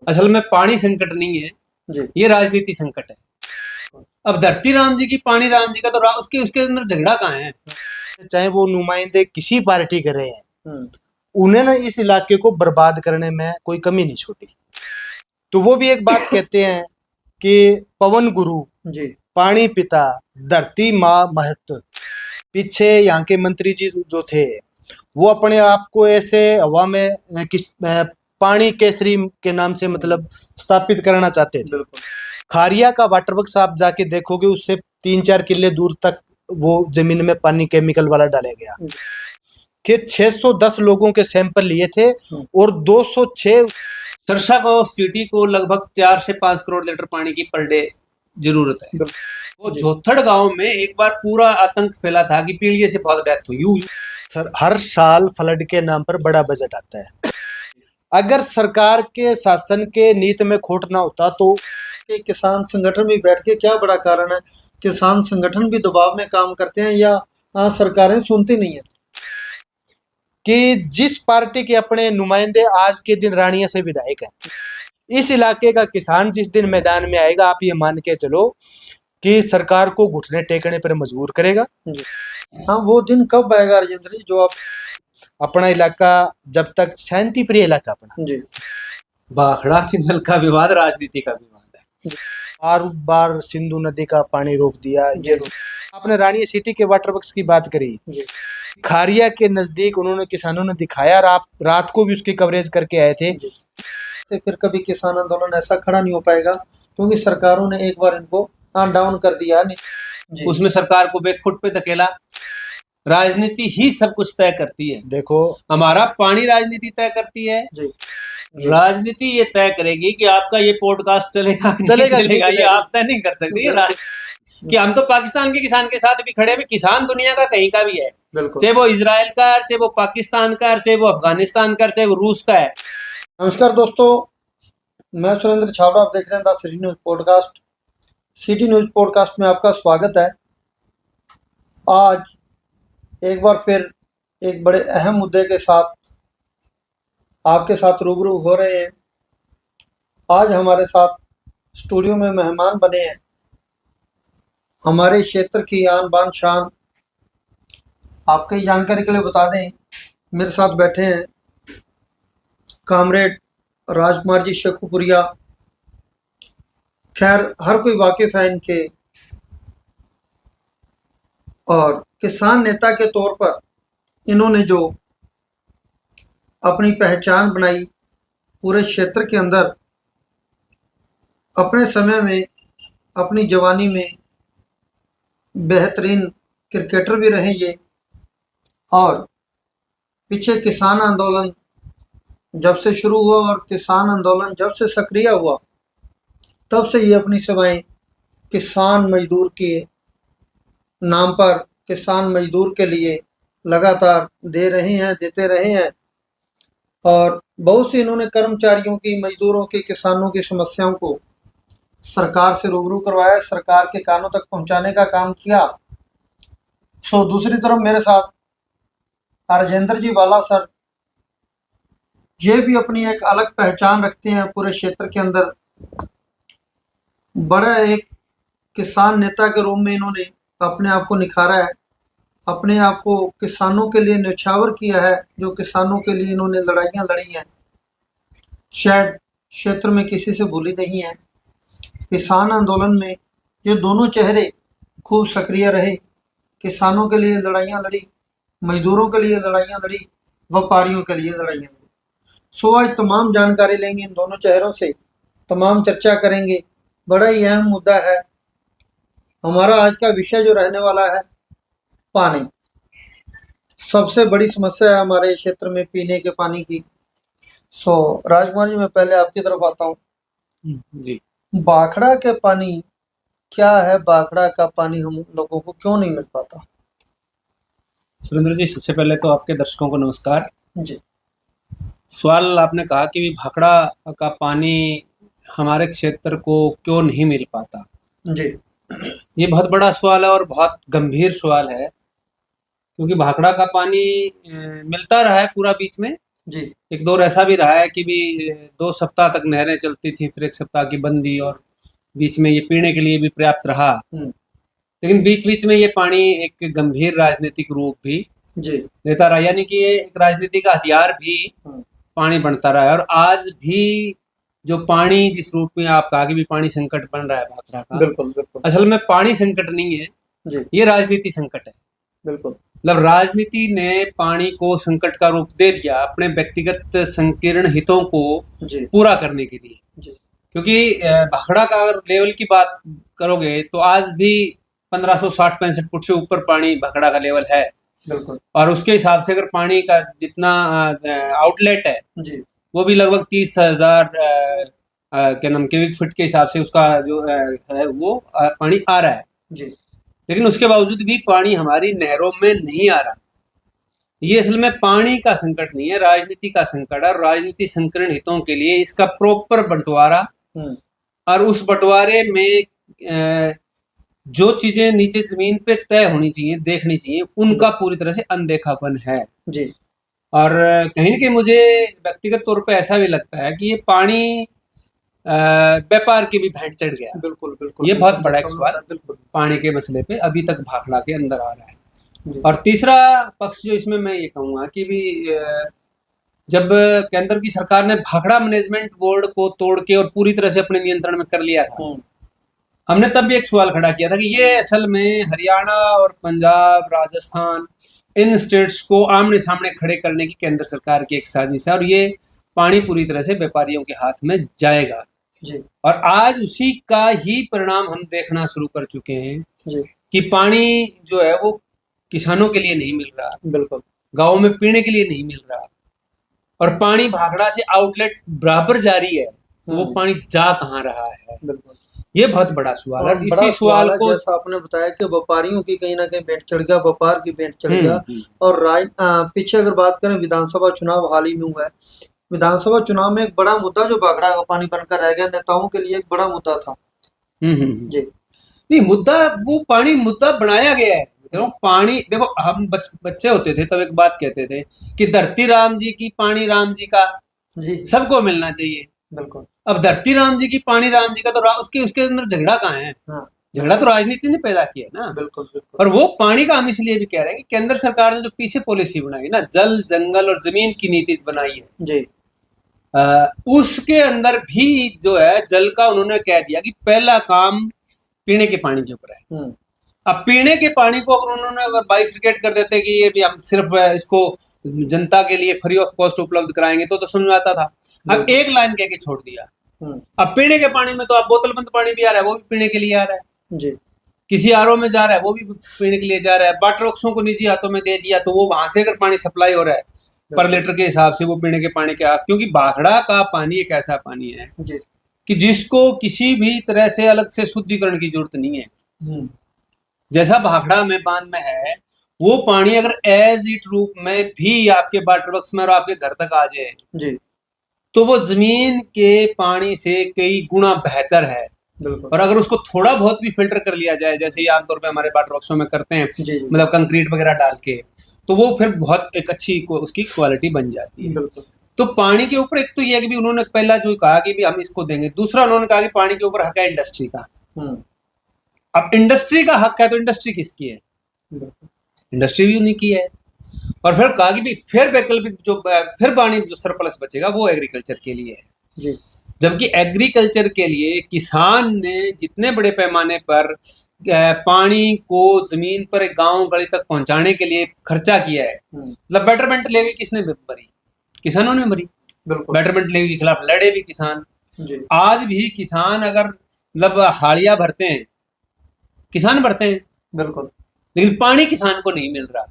असल में पानी संकट नहीं है जी। ये राजनीति संकट है। अब धरती राम जी की पानी राम जी का तो उसके उसके अंदर झगड़ा कहाँ है। चाहे वो नुमाइंदे किसी पार्टी के रहे हैं, हम्म। उन्होंने इस इलाके को बर्बाद करने में कोई कमी नहीं छोड़ी। तो वो भी एक बात कहते हैं कि पवन गुरु, जी। पानी पिता, धरती माँ महत। पीछे यहाँ के मंत्री जी जो थे वो अपने आप को ऐसे हवा में पानी केसरी के नाम से मतलब स्थापित करना चाहते थे। बिल्कुल। खारिया का वाटर वर्क्स आप जाके देखोगे, उससे 3-4 किले दूर तक वो जमीन में पानी केमिकल वाला डाला गया कि 610 लोगों के सैंपल लिए थे और 206 सरसा को सिटी को लगभग 4 से 5 करोड़ लीटर पानी की पर डे जरूरत है। वो झोथड़ गांव में एक बार पूरा आतंक फैला था कि पीलिए से बहुत डेथ हुई। सर, हर साल फ्लड के नाम पर बड़ा बजट आता है। अगर सरकार के शासन के नीति में खोट ना होता तो किसान संगठन भी बैठ के क्या बड़ा कारण है, किसान संगठन भी दबाव में काम करते हैं या सरकारें सुनती नहीं है कि जिस पार्टी के अपने नुमाइंदे आज के दिन रानिया से विधायक हैं, इस इलाके का किसान जिस दिन मैदान में आएगा, आप ये मान के चलो कि सरकार को घुटने टेकने पर मजबूर करेगा। हाँ, वो दिन कब आएगा राजेंद्र जी, जो आप अपना इलाका जब तक शांति प्रिय इलाका अपना जी। भाखड़ा के जल का विवाद राजनीति का विवाद है। बार बार सिंधु नदी का पानी रोक दिया। ये आपने रानी सिटी के वाटर वर्क्स की बात करी, खारिया के नजदीक उन्होंने किसानों ने दिखाया, रात को भी उसकी कवरेज करके आए थे। तो फिर कभी किसान आंदोलन ऐसा खड़ा नहीं हो पाएगा क्योंकि सरकारों ने एक बार इनको डाउन कर दिया नहीं। उसमें सरकार को बैकफुट पे धकेला। राजनीति ही सब कुछ तय करती है। देखो, हमारा पानी राजनीति तय करती है जी। राजनीति ये तय करेगी कि आपका ये पॉडकास्ट चलेगा चलेगा ये आप तय नहीं कर सकते। कि हम तो पाकिस्तान के किसान के साथ भी खड़े हैं, किसान दुनिया का कहीं का भी है, चाहे वो इजराइल का है, चाहे वो पाकिस्तान का है, चाहे वो अफगानिस्तान का है, चाहे वो रूस का है। नमस्कार दोस्तों, मैं सुरेंद्र छाबड़ा, आप देख रहे हैं the city news podcast. City news podcast में आपका स्वागत है। आज एक बार फिर एक बड़े अहम मुद्दे के साथ आपके साथ रूबरू हो रहे हैं। आज हमारे साथ स्टूडियो में मेहमान बने हैं हमारे क्षेत्र की आन बान शान। आपकी जानकारी के लिए बता दें, मेरे साथ बैठे हैं कामरेड राजकुमार जी शेखुपुरिया। खैर, हर कोई वाकिफ है इनके, और किसान नेता के तौर पर इन्होंने जो अपनी पहचान बनाई पूरे क्षेत्र के अंदर, अपने समय में, अपनी जवानी में बेहतरीन क्रिकेटर भी रहे ये, और पीछे किसान आंदोलन जब से शुरू हुआ और किसान आंदोलन जब से सक्रिय हुआ, तब से ये अपनी सेवाएं किसान मजदूर के नाम पर, किसान मजदूर के लिए लगातार देते रहे हैं। और बहुत से इन्होंने कर्मचारियों की, मजदूरों की, किसानों की समस्याओं को सरकार से रूबरू करवाया, सरकार के कानों तक पहुंचाने का काम किया। दूसरी तरफ मेरे साथ राजेंद्र जी वाला सर, ये भी अपनी एक अलग पहचान रखते हैं पूरे क्षेत्र के अंदर। बड़ा एक किसान नेता के रूप में इन्होंने अपने आप को निखारा है, अपने आप को किसानों के लिए न्यौछावर किया है। जो किसानों के लिए इन्होंने लड़ाइयाँ लड़ी हैं, शायद क्षेत्र में किसी से भूली नहीं है। किसान आंदोलन में ये दोनों चेहरे खूब सक्रिय रहे, किसानों के लिए लड़ाइयाँ लड़ी, मजदूरों के लिए लड़ाइयाँ लड़ी, व्यापारियों के लिए लड़ाइयाँ लड़ी। आज तमाम जानकारी लेंगे इन दोनों चेहरों से, तमाम चर्चा करेंगे। बड़ा ही अहम मुद्दा है हमारा आज का विषय जो रहने वाला है, पानी। सबसे बड़ी समस्या है हमारे क्षेत्र में पीने के पानी की। राजकुमार जी, मैं पहले आपकी तरफ आता हूँ जी। भाखड़ा के पानी क्या है? भाखड़ा का पानी हम लोगों को क्यों नहीं मिल पाता? सुरेंद्र जी, सबसे पहले तो आपके दर्शकों को नमस्कार जी। सवाल आपने कहा कि भाखड़ा का पानी हमारे क्षेत्र को क्यों नहीं मिल पाता जी। ये बहुत बड़ा सवाल है और बहुत गंभीर सवाल है, क्योंकि भाखड़ा का पानी मिलता रहा है पूरा बीच में, जी। एक दौर ऐसा भी रहा है कि भी 2 सप्ताह तक नहरें चलती थी, फिर 1 सप्ताह की बंदी, और बीच में ये पीने के लिए भी पर्याप्त रहा। लेकिन बीच-बीच में ये पानी एक गंभीर राजनीतिक रूप भी जी। लेता रहा, यानी कि ये एक राजनीति का हथियार भी पानी बनता रहा है। और आज भी जो पानी जिस रूप में आप कहा कि भी पानी संकट बन रहा है भाखड़ा का, बिल्कुल बिल्कुल। असल में पानी संकट नहीं है जी। ये राजनीति संकट है। बिल्कुल। मतलब राजनीति ने पानी को संकट का रूप दे दिया अपने व्यक्तिगत संकीर्ण हितों को जी। पूरा करने के लिए। जी। क्योंकि भाखड़ा का अगर लेवल की बात करोगे तो आज भी 1560-65 फुट से ऊपर पानी भाखड़ा का लेवल है। बिल्कुल। और उसके हिसाब से अगर पानी का जितना आउटलेट है जी। वो भी लगभग 30,000 क्या नाम क्यूबिक फीट के हिसाब से उसका जो है वो पानी आ रहा है। जी। लेकिन उसके बावजूद भी पानी हमारी नहरों में नहीं आ रहा। ये असल में पानी का संकट नहीं है, राजनीति का संकट है। और राजनीति संकीर्ण हितों के लिए इसका प्रॉपर बंटवारा, और उस बंटवारे में जो चीजें नीचे जमीन पे तय होनी चाहिए, देखनी चाहिए, उनका पूरी तरह से अनदेखापन है। जी। और कहीं न कहीं मुझे व्यक्तिगत तौर पे ऐसा भी लगता है कि ये पानी व्यापार की भी भेंट चढ़ गया। बिल्कुल बिल्कुल। ये बहुत बड़ा एक सवाल बिल्कुल पानी के मसले पे अभी तक भाखड़ा के अंदर आ रहा है। और तीसरा पक्ष जो इसमें मैं ये कहूँगा कि भी जब केंद्र की सरकार ने भाखड़ा मैनेजमेंट बोर्ड को तोड़ के और पूरी तरह से अपने नियंत्रण में कर लिया था, हमने तब भी एक सवाल खड़ा किया था कि ये असल में हरियाणा और पंजाब, राजस्थान, इन स्टेट्स को आमने सामने खड़े करने की केंद्र सरकार की एक साजिश है, और ये पानी पूरी तरह से व्यापारियों के हाथ में जाएगा। जी। और आज उसी का ही परिणाम हम देखना शुरू कर चुके हैं जी। कि पानी जो है वो किसानों के लिए नहीं मिल रहा, बिल्कुल, गाँव में पीने के लिए नहीं मिल रहा, और पानी भाखड़ा से आउटलेट बराबर जारी है, वो पानी जा कहाँ रहा है? बिल्कुल। ये बहुत बड़ा सवाल है। इसी सवाल को जैसा आपने बताया कि व्यापारियों की कहीं ना कहीं भेंट चढ़ गया, व्यापार की भेंट चढ़ गया। और पीछे अगर बात करें विधानसभा चुनाव हाल ही में हुआ है, विधानसभा चुनाव में एक बड़ा मुद्दा जो भाखड़ा का पानी बनकर रह गया, नेताओं के लिए एक बड़ा मुद्दा था। जी। नहीं, मुद्दा वो पानी मुद्दा बनाया गया है। देखो पानी, देखो हम बच्चे होते थे तब एक बात कहते थे कि धरती राम जी की, पानी राम जी का, जी, सबको मिलना चाहिए। बिल्कुल। अब धरती राम जी की, पानी राम जी का, तो उसके अंदर झगड़ा कहाँ है? हाँ। झगड़ा तो राजनीति ने पैदा किया ना। बिल्कुल बिल्कुल। और वो पानी का हम इसलिए भी कह रहे हैं कि केंद्र सरकार ने जो पीछे पॉलिसी बनाई ना, जल, जंगल और जमीन की नीति बनाई है जी, उसके अंदर भी जो है जल का उन्होंने कह दिया कि पहला काम पीने के पानी के ऊपर है। अब पीने के पानी को अगर उन्होंने बाइफिकेट कर देते कि ये भी हम सिर्फ इसको जनता के लिए फ्री ऑफ कॉस्ट उपलब्ध कराएंगे तो समझ में आता था। अब एक लाइन कह के छोड़ दिया। अब पीने के पानी में तो आप बोतल बंद पानी भी आ रहा है, वो भी पीने के लिए आ रहा है जी। किसी आरओ में जा रहा है, वो भी पीने के लिए जा रहा है। वाटर वर्क्सों को निजी हाथों में दे दिया तो वो वहां से अगर पानी सप्लाई हो रहा है पर लीटर के हिसाब से, वो पीने के पानी के, क्योंकि भाखड़ा का पानी एक ऐसा पानी है जी, कि जिसको किसी भी तरह से अलग से शुद्धिकरण की जरूरत नहीं है। जैसा भाखड़ा में बांध में है, वो पानी अगर एज इट रूप में भी आपके वाटर वर्क्स में और आपके घर तक आ जाए जी, तो वो जमीन के पानी से कई गुना बेहतर है। और अगर उसको थोड़ा बहुत भी फिल्टर कर लिया जाए, जैसे ही आमतौर पे हमारे वाटर वर्क्सों में करते हैं, मतलब कंक्रीट वगैरह डाल के, तो वो फिर बहुत एक अच्छी उसकी क्वालिटी बन जाती है। तो पानी के ऊपर एक तो ये है कि भी उन्होंने पहला जो कहा कि भी हम इसको देंगे, दूसरा उन्होंने कहा कि पानी के ऊपर हक है इंडस्ट्री का। अब इंडस्ट्री का हक है तो इंडस्ट्री किसकी है? इंडस्ट्री भी उन्हीं की है। और फिर कहा कि भी फिर वैकल्पिक जो फिर पानी जो सरप्लस बचेगा वो एग्रीकल्चर के लिए है जी। जबकि एग्रीकल्चर के लिए किसान ने जितने बड़े पैमाने पर पानी को जमीन पर गांव गली तक पहुंचाने के लिए खर्चा किया है, मतलब बेटरमेंट लेवी किसने भरी? किसानों ने भरी। बेटरमेंट लेवी के खिलाफ लड़े भी किसान जी। आज भी किसान अगर मतलब हाड़िया भरते हैं, किसान भरते हैं बिल्कुल, लेकिन पानी किसान को नहीं मिल रहा।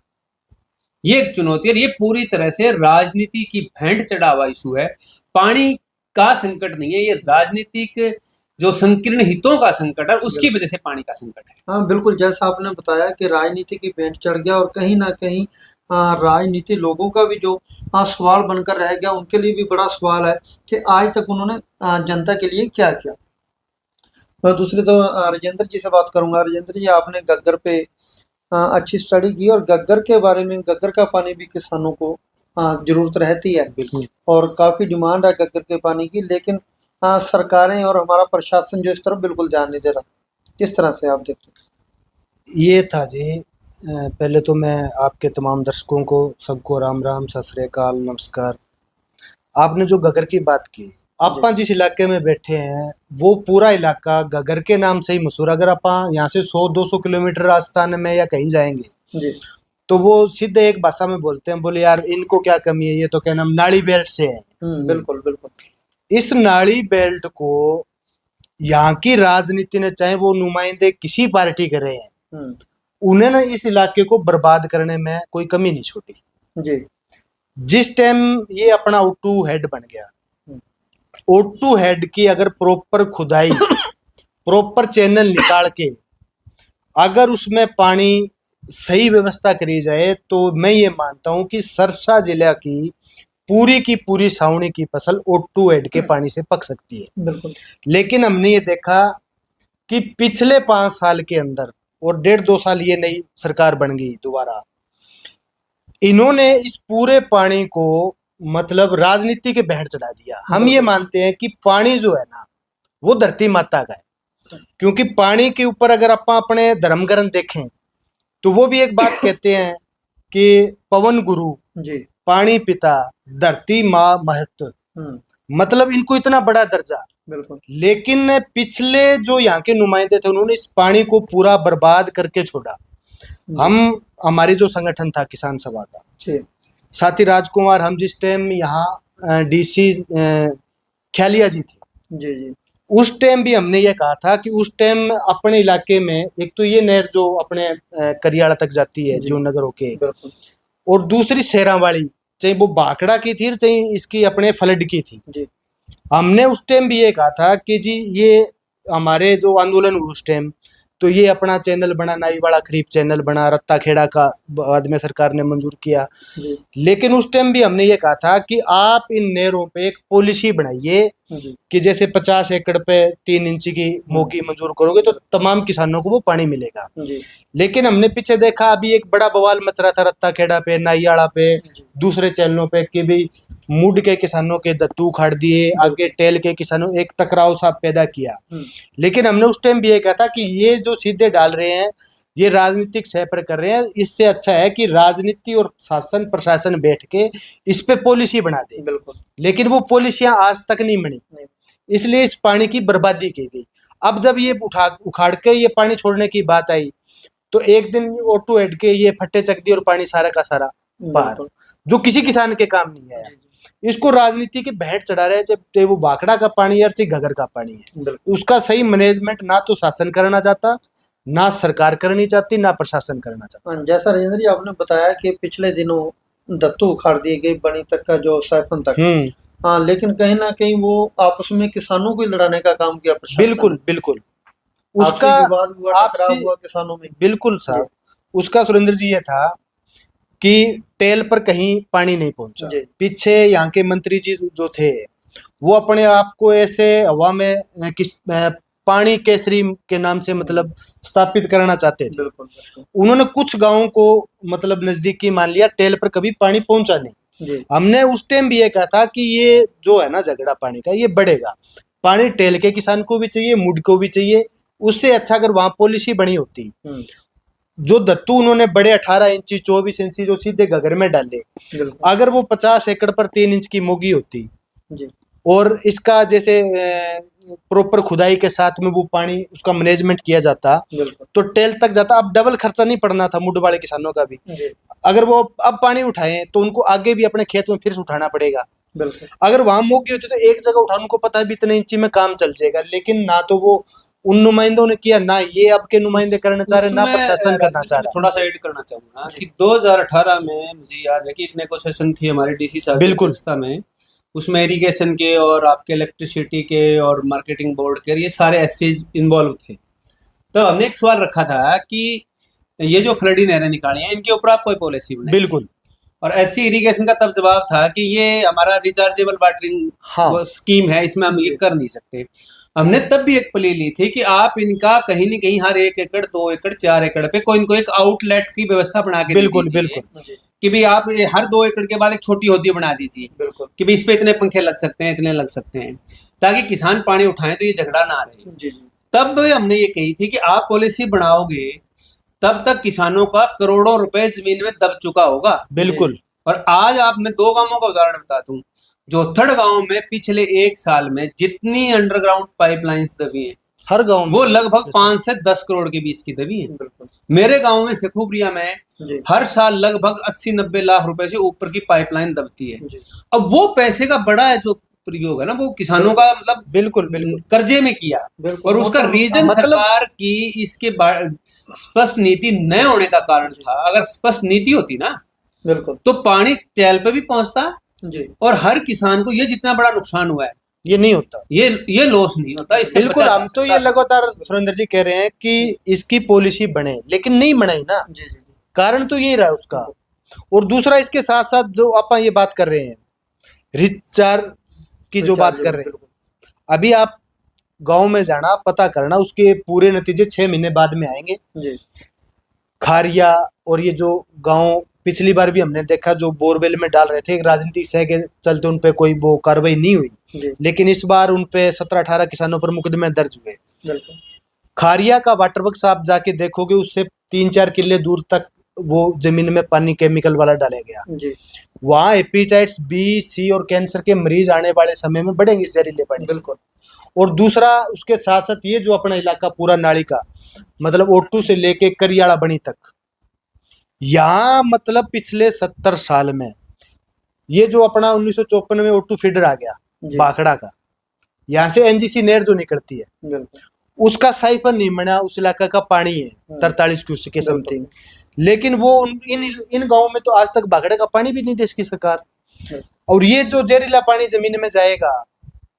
ये एक चुनौती है। ये पूरी तरह से राजनीति की भेंट चढ़ा हुआ इशू है। पानी का संकट नहीं है, ये राजनीतिक जो संकीर्ण हितों का संकट है, उसकी वजह से पानी का संकट है। हाँ बिल्कुल, जैसा आपने बताया कि राजनीति की भेंट चढ़ गया और कहीं ना कहीं राजनीति लोगों का भी जो सवाल बनकर रह गया, उनके लिए भी बड़ा सवाल है कि आज तक उन्होंने जनता के लिए क्या किया। तो दूसरे तो राजेंद्र जी से बात करूंगा। राजेंद्र जी, आपने गग्गर पे अच्छी स्टडी की और गग्गर के बारे में, गग्गर का पानी भी किसानों को जरूरत रहती है। बिल्कुल। और काफी डिमांड है गग्गर के पानी की, लेकिन सरकारें और हमारा प्रशासन जो इस तरफ बिल्कुल ध्यान नहीं दे रहा। किस तरह से आप देखते हैं? ये था जी। पहले तो मैं आपके तमाम दर्शकों को सबको राम राम, सत श्री अकाल, नमस्कार। आपने जो गगर की बात की, आप जिस इलाके में बैठे हैं वो पूरा इलाका गगर के नाम से ही मशहूर। अगर आप यहाँ से 100-200 किलोमीटर राजस्थान में या कहीं जाएंगे जी, तो वो सीधे एक भाषा में बोलते हैं, बोले यार इनको क्या कमी है, ये तो क्या नाम नाड़ी बेल्ट से है। बिल्कुल बिल्कुल। इस नाड़ी बेल्ट को यहाँ की राजनीति ने, चाहे वो नुमाइंदे किसी पार्टी के रहे हैं, उन्होंने इस इलाके को बर्बाद करने में कोई कमी नहीं छोड़ी जी। जिस टाइम ये अपना O2 हेड बन गया, O2 हेड की अगर प्रॉपर खुदाई प्रॉपर चैनल निकाल के अगर उसमें पानी सही व्यवस्था करी जाए तो मैं ये मानता हूं कि सरसा जिला की पूरी सावनी की फसल O2 हेड के पानी से पक सकती है। बिल्कुल। लेकिन हमने ये देखा कि पिछले 5 साल के अंदर, और 1.5-2 साल ये नई सरकार बन गई दोबारा, इन्होंने इस पूरे पानी को मतलब राजनीति के बहर चढ़ा दिया। हम ये मानते हैं कि पानी जो है ना वो धरती माता का है, क्योंकि पानी के ऊपर अगर आप अपने धर्म ग्रंथ देखें तो वो भी एक बात कहते हैं कि पवन गुरु जी, पानी पिता, धरती माँ महत, मतलब इनको इतना बड़ा दर्जा। बिल्कुल। लेकिन पिछले जो यहाँ के नुमाइंदे थे उन्होंने इस पानी को पूरा बर्बाद करके छोड़ा। हमारी जो संगठन था किसान सभा का, साथी राजकुमार, हम जिस टाइम यहाँ DC ख्यालिया जी थे, जी जी, उस टाइम भी हमने ये कहा था कि उस टाइम अपने इलाके में एक तो ये नहर जो अपने करियाड़ा तक जाती है जीवनगर होके, और दूसरी शेरावाली, चाहे वो बाकड़ा की थी चाहे इसकी अपने फलड की थी जी। हमने उस टाइम भी ये कहा था कि जी ये हमारे जो आंदोलन हुआ उस टाइम, तो ये अपना चैनल बना, नाई वाला खरीफ चैनल बना, रत्ता खेड़ा का बाद में सरकार ने मंजूर किया। लेकिन उस टाइम भी हमने ये कहा था कि आप इन नहरों पे एक पॉलिसी बनाइए कि जैसे 50 एकड़ पे 3 इंच की मोगी मंजूर करोगे तो तमाम किसानों को वो पानी मिलेगा। लेकिन हमने पीछे देखा अभी एक बड़ा बवाल मच रहा था रत्ता खेड़ा पे, नाईयाड़ा पे, दूसरे चैनलों पे कि भी मुड के किसानों के दत्तू उखाड़ दिए, आगे टेल के किसानों, एक टकराव सा पैदा किया। लेकिन हमने उस टाइम भी ये कहा था कि ये जो सीधे डाल रहे हैं ये राजनीतिक सह पर कर रहे हैं, इससे अच्छा है कि राजनीति और शासन प्रशासन बैठ के इस पे पॉलिसी बना दे। बिल्कुल। लेकिन वो पॉलिसियां आज तक नहीं बनी, इसलिए इस पानी की बर्बादी की गई। अब जब ये उखाड़ के ये पानी छोड़ने की बात आई तो एक दिन O2 हेड के ये फट्टे चक दिए और पानी सारा का सारा बाहर, जो किसी किसान के काम नहीं है। इसको राजनीति के भेंट चढ़ा रहे हैं, चाहे वो बाकड़ा का पानी है चाहे घगर का पानी है, उसका सही मैनेजमेंट ना तो शासन करना चाहता, ना सरकार करनी चाहती, ना प्रशासन करना चाहता। जैसा राजेंद्र जी आपने बताया कि पिछले दिनों दत्तू उखाड़ दिए गए बनी तक का जो सैफन तक, हाँ, लेकिन कहीं ना कहीं वो आपस में किसानों को लड़ाने का काम किया प्रशासन। बिल्कुल बिल्कुल, उसका टकराव हुआ किसानों में। बिल्कुल साहब, उसका सुरेंद्र जी ये था कि टेल पर कहीं पानी नहीं पहुंचा। पीछे यहाँ के मंत्री जी जो थे वो अपने आप को ऐसे हवा में पानी केसरी के नाम से मतलब स्थापित करना चाहते थे। उन्होंने कुछ गांवों को मतलब नजदीकी मान लिया, टेल पर कभी पानी पहुंचा नहीं। हमने उस टाइम भी ये कहा था कि ये जो है ना झगड़ा पानी का ये बढ़ेगा, पानी टेल के किसान को भी चाहिए, मुड को भी चाहिए। उससे अच्छा अगर वहां पॉलिसी बनी होती, जो दत्तू उन्होंने बड़े 18 इंची 24 इंची जो सीधे घगर में डाले, अगर वो 50 एकड़ पर 3 इंच की मोगी होती और इसका जैसे प्रॉपर खुदाई के साथ में वो पानी उसका मैनेजमेंट किया जाता तो टेल तक जाता। अब डबल खर्चा नहीं पड़ना था मुड वाले किसानों का भी। अगर वो अब पानी उठाएं तो उनको आगे भी अपने खेत में फिर से उठाना पड़ेगा। अगर वहां मोगी होती तो एक जगह उठाने को पता है भी इतने इंची में काम चल जाएगा। लेकिन ना तो वो उन नुमाइंदों ने किया, ना ये अब के नुमाइंदे करना चाह रहे, ना प्रशासन करना चाह रहा। थोड़ा सा एड करना चाहूंगा कि 2018 में मुझे याद है कि एक नेगोशिएशन थी हमारे DC साहब बिल्कुल में, उसमें इरिगेशन के और आपके इलेक्ट्रिसिटी के और मार्केटिंग बोर्ड के ये सारे एससीज इन्वॉल्व थे। तो हमने एक सवाल रखा था कि ये जो फ्लडी नहरें निकाली हैं इनके ऊपर आप कोई पॉलिसी बनाए। बिल्कुल। और एससी इरिगेशन का तब जवाब था कि ये हमारा रिचार्जेबल वाटरिंग स्कीम है, इसमें हम ये कर नहीं सकते। हमने तब भी एक प्ले ली थी कि आप इनका कहीं न कहीं हर 1 एकड़ 2 एकड़ 4 एकड़ पे कोई इनको एक आउटलेट की व्यवस्था बना के बिल्कुल बिल्कुल, कि भाई आप ये हर 2 एकड़ के बाद एक छोटी होदी बना दीजिए बिल्कुल कि भाई इस पे इतने पंखे लग सकते हैं, इतने लग सकते हैं, ताकि किसान पानी उठाएं तो ये झगड़ा ना रहे। जी जी तब हमने ये कही थी कि आप पॉलिसी बनाओगे तब तक किसानों का करोड़ों रुपए जमीन में दब चुका होगा। बिल्कुल। और आज आप मैं 2 गांवों का उदाहरण बताता हूँ। जोथड़ गांव में पिछले 1 साल में जितनी अंडरग्राउंड पाइपलाइंस दबी हैं, हर गांव में वो लगभग 5 से 10 करोड़ के बीच की दबी है। बिल्कुल मेरे गांव में सेखुप्रिया में जी हर साल लगभग 80-90 लाख रुपए से ऊपर की पाइपलाइन दबती है। जी अब वो पैसे का बड़ा है जो प्रयोग है ना, वो किसानों का मतलब बिल्कुल बिल्कुल कर्जे में किया। बिल्कुल और उसका रीजन मतलब- सरकार की इसके स्पष्ट नीति न होने का कारण था। अगर स्पष्ट नीति होती ना बिल्कुल तो पानी टैल पे भी पहुंचता जी और हर किसान को ये जितना बड़ा नुकसान हुआ है ये नहीं होता। ये लॉस नहीं होता। इससे बिल्कुल, बचा जा हम तो सकता ये था। लगातार सुरेंद्र जी कह रहे हैं कि इसकी पॉलिसी बने, लेकिन नहीं बनाई ना, जी जी कारण तो यही रहा उसका। और दूसरा इसके साथ साथ जो अपन ये बात कर रहे हैं रिचार्ज की जो बात कर रहे हैं, अभी आप गांव में जाना पता करना, उसके पूरे नतीजे 6 महीने बाद में आएंगे। जी खारिया और ये जो गांव पिछली बार भी हमने देखा जो बोरवेल में डाल रहे थे, एक राजनीतिक सह के चलते उन पे कोई वो कार्रवाई नहीं हुई, जी लेकिन इस बार उन पे 17-18 किसानों पर मुकदमे दर्ज हुए। बिल्कुल खारिया का वाटर वर्क्स आप जाके देखोगे, उससे 3-4 किले दूर तक वो जमीन में पानी केमिकल वाला डाला गया। जी वहाँ हेपेटाइटिस बी, सी और कैंसर के मरीज आने वाले समय में बढ़ेंगे इस जहरीले पानी से। बिल्कुल और दूसरा उसके साथ साथ ये जो अपना इलाका पूरा नाली का मतलब ओटू से लेके करियाड़ा बनी तक, यहाँ मतलब पिछले 70 साल में ये जो अपना 1954 में ओटू फीडर आ गया जी बाखड़ा का, यहाँ से एनजीसी नहर जो निकलती है बिल्कुल उसका साइफन नहीं बना, उस इलाका का पानी है 43 क्यूसेक के समथिंग, लेकिन वो इन गांवों में तो आज तक बाखड़ा का पानी भी नहीं दे इसकी सरकार। और ये जो जहरीला पानी जमीन में जाएगा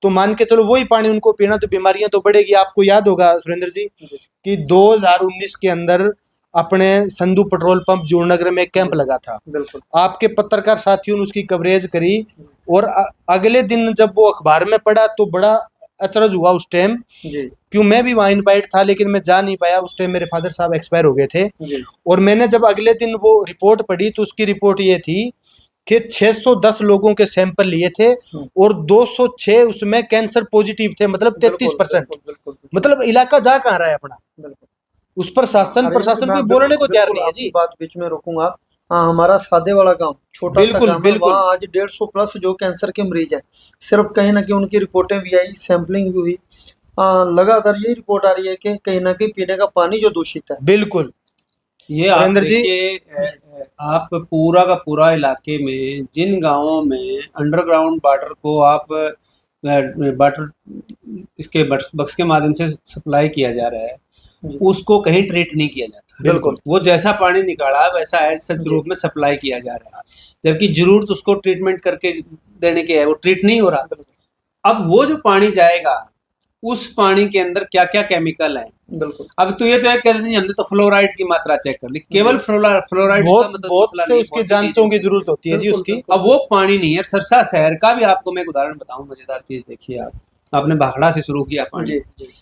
तो मान के चलो वही पानी उनको पीना तो बीमारियां तो बढ़ेगी। आपको याद होगा सुरेंद्र जी कि 2019 के अंदर अपने संधू पेट्रोल पंप जोड़नगर में एक कैंप लगा था, बिल्कुल आपके पत्रकार साथियों ने उसकी कवरेज करी और अगले दिन जब वो अखबार में पढ़ा तो बड़ा अचरज हुआ उस टाइम। जी क्यों मैं भी वहाँ इनवाइट था लेकिन मैं जा नहीं पाया, उस टाइम मेरे फादर साहब एक्सपायर हो गए थे। जी और मैंने जब अगले दिन वो रिपोर्ट पढ़ी तो उसकी रिपोर्ट ये थी कि 610 लोगों के सैंपल लिए थे और 206 उसमें कैंसर पॉजिटिव थे, मतलब 33%। बिल्कुल मतलब इलाका जा कहाँ रहा है अपना, बिल्कुल उस पर शासन अरे प्रशासन मैं कोई बोलने को तैयार नहीं है आपकी जी। बात बीच में रोकूंगा। हाँ, हमारा सादे वाला गांव छोटा सा बिल्कुल, गांव है, बिल्कुल। वहाँ आज 150 प्लस जो कैंसर के मरीज हैं। सिर्फ कहीं ना कहीं उनकी रिपोर्टें भी आई, सैंपलिंग भी हुई। लगातार यही रिपोर्ट आ रही है कि कहीं ना कहीं पीने का पानी जो दूषित है। बिल्कुल ये आप सुरेंद्र जी देखिए, आप पूरा का पूरा इलाके में जिन गांवों में अंडरग्राउंड वाटर को आप वाटर इसके बक्स के माध्यम से सप्लाई किया जा रहा है, जी उसको कहीं ट्रीट नहीं किया जाता। बिल्कुल वो जैसा पानी निकाला वैसा है सच जी। रूप में सप्लाई किया जा रहा है, जबकि जरूरत उसको ट्रीटमेंट करके देने की है, वो ट्रीट नहीं हो रहा। अब वो जो पानी जाएगा उस पानी के अंदर क्या क्या केमिकल है। बिल्कुल अब तो ये तो है कहते हैं हमने तो फ्लोराइड की मात्रा चेक कर ली, केवल फ्लोराइड का बहुत मतलब बहुत मसला से नहीं, उसकी बहुत सी जांचों चीजें की जरूरत होती है जी बिल्कुल, उसकी। बिल्कुल। अब वो पानी नहीं है। सरसा शहर का भी आपको मैं एक उदाहरण बताऊं, मजेदार चीज देखिए। आपने भाखड़ा से शुरू किया पानी। जी जी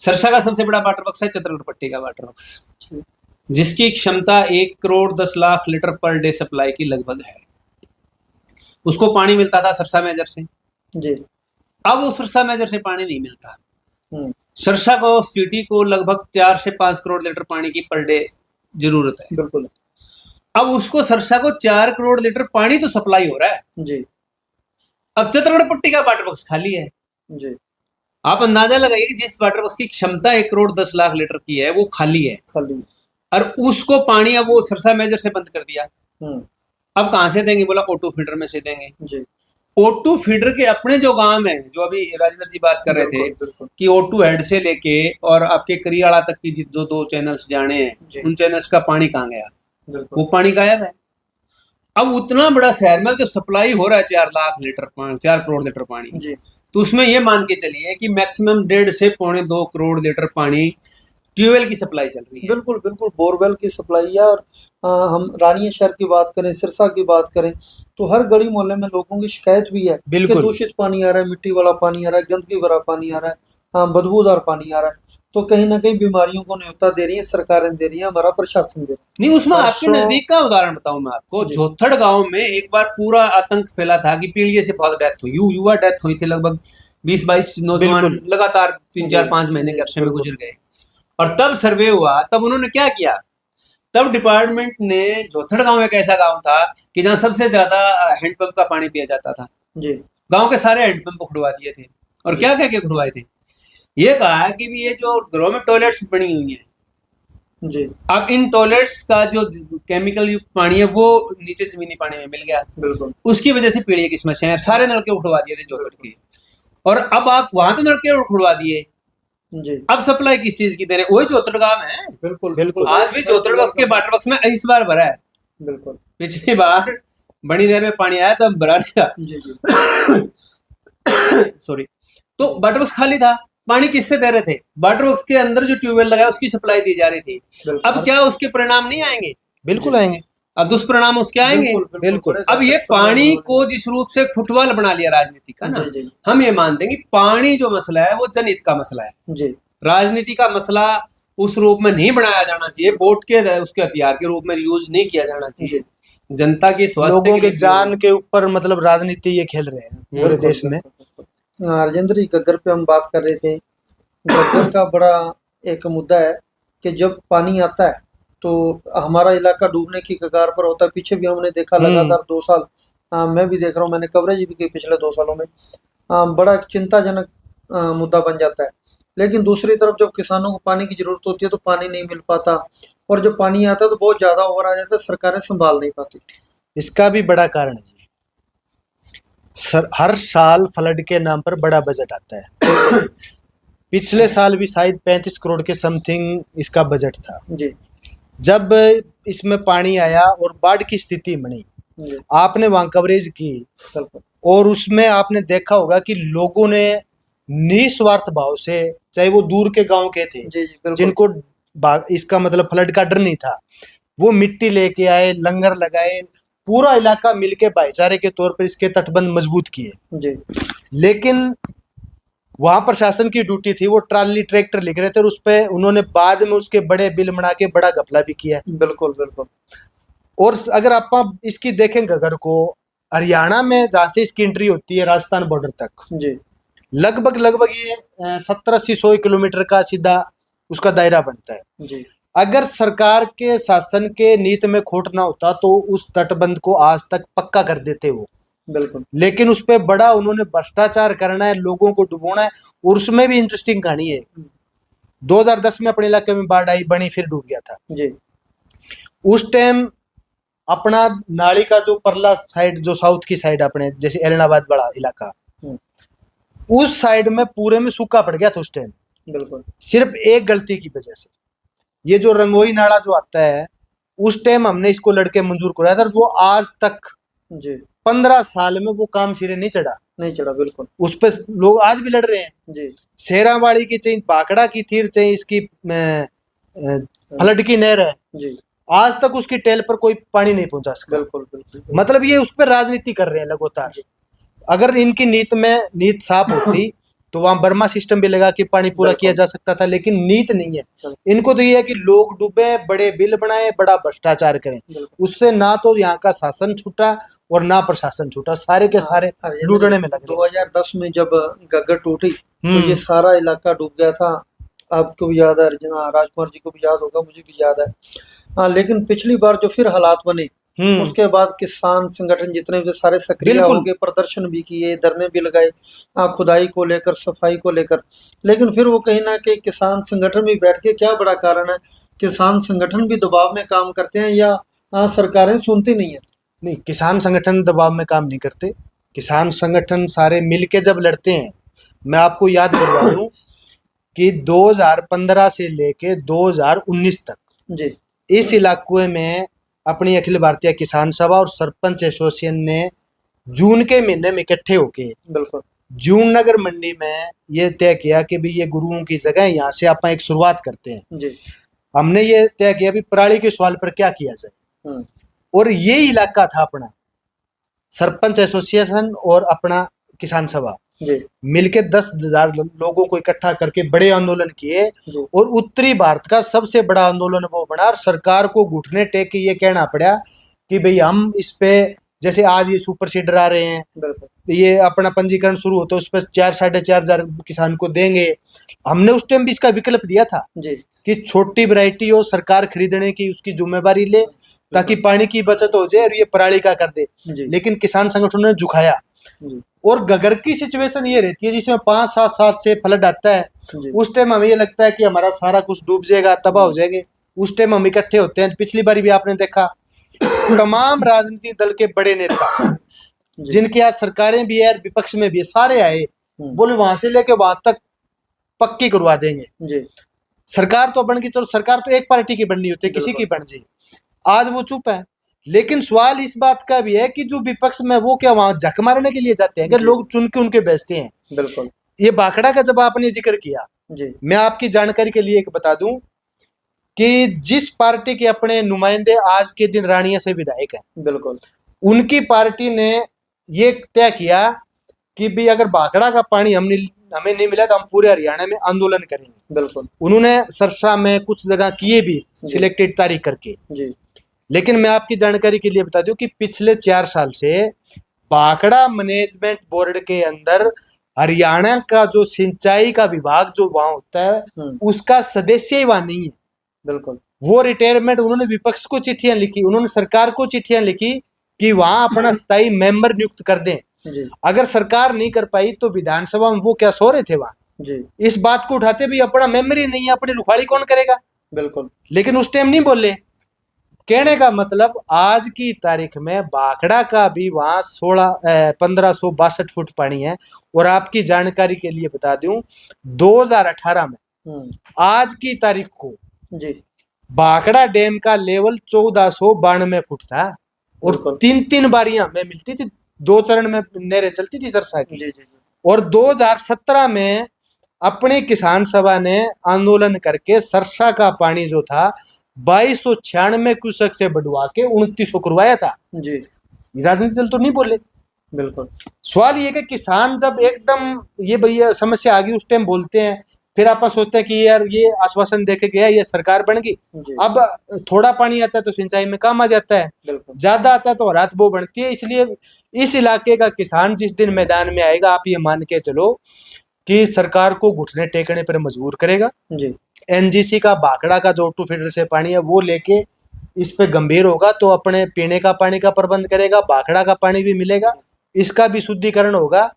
सरसा का सबसे बड़ा वाटर वर्क्स है चित्रकूट पट्टी का वाटर वर्क्स, जी जिसकी क्षमता 1 crore 10 lakh litre per day supply की लगभग है। उसको पानी मिलता था सरसा मेजर से, जी अब वो सरसा मेजर से पानी नहीं मिलता। हम्म, सरसा को सिटी को लगभग 4 से 5 करोड़ लीटर पानी की पर डे जरूरत है। बिल्कुल अब उसको सरसा को 4 करोड़ लीटर पानी तो सप्लाई हो रहा है, जी अब चित्रकूट पट्टी का वाटर बॉक्स खाली है। जी आप अंदाजा लगाइए कि जिस वाटर बॉक्स की क्षमता 1 करोड़ 10 लाख लीटर की है वो खाली है, खाली और उसको पानी अब वो सरसा मेजर से बंद कर दिया। हम्म, अब कहां से देंगे, बोला ओटू फीडर में से देंगे। जी ओटू फीडर के अपने जो गांव है, जो अभी राजेंद्र जी बात कर रहे थे बिल्कुल बिल्कुल कि ओटू हेड से लेके और आपके करियाड़ा तक की जो 2 चैनल्स जाने जी। हैं, उन चैनल्स का पानी कहाँ गया, बिल्कुल वो पानी गायब है। अब उतना बड़ा शहर में जब सप्लाई हो रहा है 4 लाख लीटर पानी, 4 करोड़ लीटर पानी, जी तो उसमें ये मान के चलिए कि मैक्सिमम 1.5 से 1.25 करोड़ लीटर पानी ट्यूबवेल की सप्लाई चल रही है। बिल्कुल बिल्कुल बोरवेल की सप्लाई है। और हम रानिया शहर की बात करें, सिरसा की बात करें, तो हर गली मोहल्ले में लोगों की शिकायत भी है कि बिल्कुल। दूषित पानी आ रहा है, मिट्टी वाला पानी आ रहा है, गंदगी भरा पानी आ रहा है। बदबूदार पानी आ रहा है। तो कहीं ना कहीं बीमारियों को न्योता दे रही है सरकारें, दे रही है, हमारा प्रशासन दे रहा है। नहीं, उसमें आपके परसों- नजदीक का उदाहरण बताऊं मैं आपको, झोथड़ गांव में एक बार पूरा आतंक फैला था कि पीलिया से बहुत डेथ हुई, युवा डेथ हुई थी, लगभग 20-22 नौजवान बिल्कुल। लगातार 3-4-5 महीने के अरसे में गुजर गए। और तब सर्वे हुआ, तब उन्होंने क्या किया, तब डिपार्टमेंट ने, झोथड़ गांव एक ऐसा गांव था कि जहां सबसे ज्यादा हैंडपंप का पानी पिया जाता था, जी गांव के सारे हैंडपंप खुदवा दिए थे। और क्या क्या खुदवाए थे, ये कहा कि भी ये जो घरों में टॉयलेट्स बनी हुई है जी, अब इन टॉयलेट्स का जो केमिकल युक्त पानी है वो नीचे जमीनी पानी में मिल गया, बिल्कुल उसकी वजह से पीलिया की समस्या है। सारे नलके उठवा दिए थे जोधपुर के, और अब आप वहां तो नलके उठवा दिए, जी, अब सप्लाई किस चीज की दे रहे हैं, वही जोधपुर गांव है। बिल्कुल बिल्कुल। आज भी जोधपुर का उसके वाटर बॉक्स में इस बार भरा है, बिल्कुल, पिछली बार बड़ी देर में पानी आया तब भरा नहीं था। जी जी, सॉरी, तो वाटर बॉक्स खाली था, पानी किससे दे रहे थे, वाटर बॉक्स के अंदर जो ट्यूबवेल लगा उसकी सप्लाई दी जा रही थी। बिल्कुल। अब क्या उसके परिणाम नहीं आएंगे, बिल्कुल आएंगे, अब दुष्परिणाम उसके आएंगे। बिल्कुल। अब ये पानी को जिस रूप से फुटबॉल बना लिया राजनीति का ना, जी जी हम ये मानते हैं कि पानी जो मसला है वो जनहित का मसला है, जी, राजनीति का मसला उस रूप में नहीं बनाया जाना चाहिए, वोट के उसके हथियार के रूप में यूज नहीं किया जाना चाहिए। जनता के स्वास्थ्य लोगों के लिए जान के ऊपर मतलब राजनीति ये खेल रहे हैं पूरे देश में। राजेंद्र जी, गग्गर पे हम बात कर रहे थे। गग्गर का बड़ा एक मुद्दा है कि जब पानी आता है तो हमारा इलाका डूबने की कगार पर होता है। पीछे भी हमने देखा लगातार 2 साल, मैं भी देख रहा हूँ, मैंने कवरेज भी की पिछले 2 सालों में। बड़ा एक चिंताजनक मुद्दा बन जाता है। लेकिन दूसरी तरफ जब किसानों को पानी की जरूरत होती है तो पानी नहीं मिल पाता, और जब पानी आता है तो बहुत ज्यादा ओवर आ जाता है, सरकारें संभाल नहीं पाती। इसका भी बड़ा कारण है जी, हर साल फ्लड के नाम पर बड़ा बजट आता है। पिछले साल भी शायद 35 करोड़ के समथिंग इसका बजट था। जी जब इसमें पानी आया और बाढ़ की स्थिति बनी, जी, आपने वहां कवरेज की बिल्कुल, और उसमें आपने देखा होगा कि लोगों ने निस्वार्थ भाव से, चाहे वो दूर के गांव के थे जी जी, बिल्कुल, जिनको इसका मतलब फ्लड का डर नहीं था, वो मिट्टी लेके आए, लंगर लगाए, पूरा इलाका मिलके भाईचारे के तौर पर इसके तटबंध मजबूत किए। जी लेकिन वहां प्रशासन की ड्यूटी थी, वो ट्राली ट्रैक्टर लिख रहे थे और उस पे उन्होंने बाद में उसके बड़े बिल बना के बड़ा घपला भी किया। बिल्कुल बिल्कुल। और अगर आप इसकी देखें घगर को, हरियाणा में जहां से इसकी एंट्री होती है राजस्थान बॉर्डर तक, जी लगभग ये 70-80-100 किलोमीटर का सीधा उसका दायरा बनता है। जी, अगर सरकार के शासन के नीति में खोट ना होता तो उस तटबंध को आज तक पक्का कर देते वो, बिल्कुल, लेकिन उस पे बड़ा उन्होंने भ्रष्टाचार करना है, लोगों को डुबोना है। और उसमें भी इंटरेस्टिंग कहानी है, 2010 में अपने इलाके में बाढ़ आई, बनी, फिर डूब गया था। जी उस टाइम अपना नाली का जो परला साइड, जो साउथ की साइड अपने जैसे एलनाबाद बड़ा इलाका, उस साइड में पूरे में सूखा पड़ गया था उस टाइम, बिल्कुल, सिर्फ एक गलती की वजह से। ये जो रंगोई नाला जो आता है, उस टाइम हमने इसको लड़के मंजूर कराया था, वो आज तक जी 15 साल में वो काम सिरे नहीं चढ़ा, नहीं चढ़ा, बिल्कुल, उस पे लोग आज भी लड़ रहे हैं। जी शेरावाड़ी की चाहे बाकड़ा की थी, चाहे इसकी फ्लड की नहर है, जी, आज तक उसकी टेल पर कोई पानी नहीं पहुंचा सका। बिल्कुल बिल्कुल, मतलब ये उस पर राजनीति कर रहे हैं लगातार। अगर इनकी नीत साफ होती तो वहां बर्मा सिस्टम भी लगा के पानी पूरा किया जा सकता था, लेकिन नीत नहीं है इनको। तो ये है कि लोग डूबे, बड़े बिल बनाए, बड़ा भ्रष्टाचार करें, उससे ना तो यहाँ का शासन छूटा और ना प्रशासन छूटा, सारे के सारे लूटने में लगे। 2010 में जब गग्गर टूटी तो ये सारा इलाका डूब गया था। आपको भी याद है, राजकुमार जी को भी याद होगा, मुझे भी याद है। लेकिन पिछली बार जो फिर हालात बने, उसके बाद किसान संगठन जितने भी सारे सक्रिय हो गए, प्रदर्शन भी किए, धरने भी लगाए, खुदाई को लेकर, सफाई को लेकर। लेकिन फिर वो कहीं ना कहीं किसान संगठन भी बैठ के, क्या बड़ा कारण है, किसान संगठन भी दबाव में काम करते हैं या सरकारें सुनती नहीं है? नहीं, किसान संगठन दबाव में काम नहीं करते, किसान संगठन सारे मिलके जब लड़ते हैं। मैं आपको याद करवा दूं कि 2015 से लेके 2019 तक जी इस इलाके में अपनी अखिल भारतीय किसान सभा और सरपंच एसोसिएशन ने जून के महीने में इकट्ठे होके, बिल्कुल, जून नगर मंडी में ये तय किया कि भी ये गुरुओं की जगह है, यहाँ से आप एक शुरुआत करते हैं। जी हमने ये तय किया भी पराली के सवाल पर क्या किया जाए, और ये इलाका था अपना सरपंच एसोसिएशन और अपना किसान सभा। जी मिलके 10,000 लोगों को इकट्ठा करके बड़े आंदोलन किए जी और उत्तरी भारत का सबसे बड़ा आंदोलन वो बना और सरकार को घुटने टेक के ये कहना पड़ा कि भाई हम इस पे, जैसे आज ये सुपर सीडर आ रहे हैं, बिल्कुल ये अपना पंजीकरण शुरू होता है उस पर 4-4.5 हजार किसान को देंगे। हमने उस टाइम भी इसका विकल्प दिया था जी कि छोटी वैरायटी हो, सरकार खरीदने की उसकी जिम्मेवारी ले ताकि पानी की बचत हो जाए और ये पराली का कर दे। जी लेकिन किसान संगठनों ने झुकाया। जी और गगर की सिचुएशन ये रहती है जिसमें 5-7 साल से फ्लड आता है, जी उस टाइम हमें ये लगता है कि हमारा सारा कुछ डूब जाएगा, तबाह हो जाएंगे। उस टाइम हम इकट्ठे होते हैं। पिछली बार भी आपने देखा तमाम राजनीतिक दल के बड़े नेता जिनकी आज सरकारें भी है और विपक्ष में भी है, सारे आए, बोले वहां से लेके वहां तक पक्की करवा देंगे। जी सरकार तो बन गई, चलो सरकार तो एक पार्टी की बननी होती है, किसी की बन जाए। आज वो चुप है। लेकिन सवाल इस बात का भी है कि जो विपक्ष में वो क्या वहां झक मारने के लिए जाते हैं, अगर लोग चुन के उनके बेचते हैं। बिल्कुल। ये बाखड़ा का जब आपने जिक्र किया, जी मैं आपकी जानकारी के लिए एक बता दूं कि जिस पार्टी के अपने नुमाइंदे आज के दिन रानिया से विधायक हैं, बिल्कुल, उनकी पार्टी ने ये तय किया कि भी अगर बाखड़ा का पानी हमें नहीं मिला तो हम पूरे हरियाणा में आंदोलन करेंगे। बिल्कुल। उन्होंने सरसा में कुछ जगह किए भी सिलेक्टेड तारीख करके। जी लेकिन मैं आपकी जानकारी के लिए बता दूं कि पिछले 4 साल से बाखड़ा मैनेजमेंट बोर्ड के अंदर हरियाणा का जो सिंचाई का विभाग जो वहां होता है उसका सदस्य ही वहां नहीं है। बिल्कुल। वो रिटायरमेंट, उन्होंने विपक्ष को चिट्ठियां लिखी, उन्होंने सरकार को चिट्ठियां लिखी कि वहां अपना स्थायी मेंबर नियुक्त कर दें। जी अगर सरकार नहीं कर पाई तो विधानसभा में वो क्या सो रहे थे वहां। जी इस बात को उठाते भी अपना मेंबर ही नहीं है, अपनी रुखाड़ी कौन करेगा। बिल्कुल। लेकिन उस टाइम नहीं बोले। कहने का मतलब आज की तारीख में बाखड़ा का भी वहां 1562 फुट पानी है। और आपकी जानकारी के लिए बता दूं 2018 में आज की तारीख को जी बाखड़ा डैम का लेवल 1492 फुट था और 3-3 बारियां में मिलती थी, 2 चरण में नहरें चलती थी सरसा की। जी जी। और 2017 में अपने किसान सभा ने आंदोलन करके सरसा का पानी जो था 2296 क्यूसेक से बढ़वा के 2900 करवाया था। जी राजनीतिक दल तो नहीं बोले। बिल्कुल। सवाल ये कि किसान जब एकदम ये भैया समस्या आ गई उस टाइम बोलते हैं, फिर आप सोचते हैं कि यार ये आश्वासन देके गया, ये सरकार बन गई, अब थोड़ा पानी आता है तो सिंचाई में काम आ जाता है, ज्यादा आता है तो रात वो बढ़ती है। इसलिए इस इलाके का किसान जिस दिन मैदान में आएगा, आप ये मान के चलो कि सरकार को घुटने टेकने पर मजबूर करेगा। जी एनजीसी का बाखड़ा का जो 2 फीडर से पानी है वो लेके इस पे गंभीर होगा तो अपने पीने का पानी का प्रबंध करेगा, बाखड़ा का पानी भी मिलेगा, इसका भी शुद्धिकरण होगा।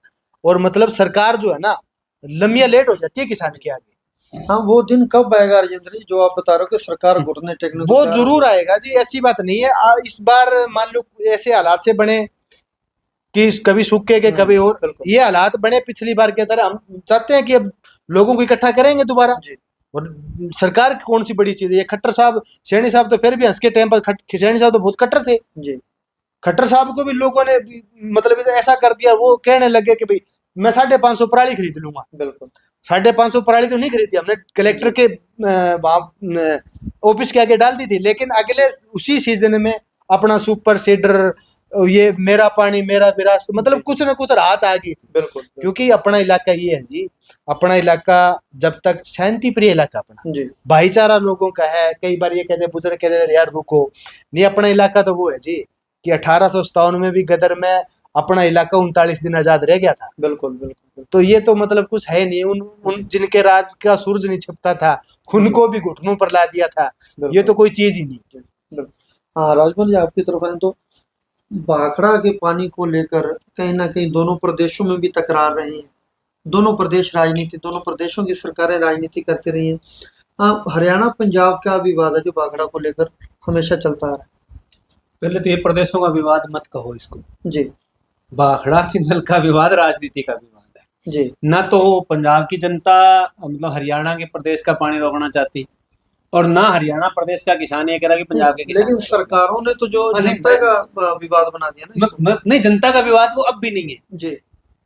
और मतलब सरकार जो है ना लंबिया लेट हो जाती है किसान के आगे। हाँ, वो दिन कब आएगा राजेंद्र जी जो आप बता रहे हो कि सरकार घुटने टेकने? वो जरूर आएगा जी, ऐसी बात नहीं है। इस बार मान लो ऐसे हालात से बने कि कभी सूखे के कभी और ये हालात बने पिछली बार की तरह, हम चाहते हैं कि अब लोगों को इकट्ठा करेंगे दोबारा। और सरकार की कौन सी बड़ी चीज है। ये खट्टर साहब, सैनी साहब तो फिर भी हंस के टाइम पर, सैनी साहब तो बहुत खट्टर थे जी। खट्टर साहब को भी लोगों ने मतलब ऐसा कर दिया, वो कहने लगे कि भाई मैं 550 पराली खरीद लूंगा। बिल्कुल 550 पराली तो नहीं खरीदी हमने, कलेक्टर के वहां ऑफिस के आगे डाल दी थी। लेकिन अगले उसी सीजन में अपना सुपर सीडर, ये मेरा पानी मेरा विरासत, मतलब कुछ ना कुछ राहत आ गई थी। बिल्कुल। क्योंकि अपना इलाका ये है जी, अपना इलाका जब तक शांति प्रिय इलाका अपना जी, भाईचारा लोगों का है। कई बार ये कहते बुजुर्ग कहते यार रुको, नहीं अपना इलाका तो वो है जी कि 1857 में भी गदर में अपना इलाका 39 दिन आजाद रह गया था। बिल्कुल बिल्कुल। तो ये तो मतलब कुछ है नहीं, उन जिनके राज का सूरज नहीं छिपता था उनको भी घुटनों पर ला दिया था। ये तो कोई चीज ही नहीं। हाँ राजमल जी, आपकी तरफ आए तो बाखड़ा के पानी को लेकर कहीं ना कहीं दोनों प्रदेशों में भी तकरार रही है। दोनों प्रदेश राजनीति, दोनों प्रदेशों की सरकारें राजनीति करती रही हैं। हरियाणा पंजाब का विवाद है जो बाखड़ा को लेकर हमेशा चलता आ रहा है। पहले तो ये प्रदेशों का विवाद मत कहो इसको जी। बाखड़ा के जल का विवाद राजनीति का विवाद है जी। ना तो पंजाब की जनता मतलब हरियाणा के प्रदेश का पानी रोकना चाहती और ना हरियाणा प्रदेश का किसान ये कह रहा कि पंजाब के किसान। लेकिन सरकारों ने तो जो जनता का विवाद बना दिया ना। नहीं, जनता का विवाद वो अब भी नहीं है जी।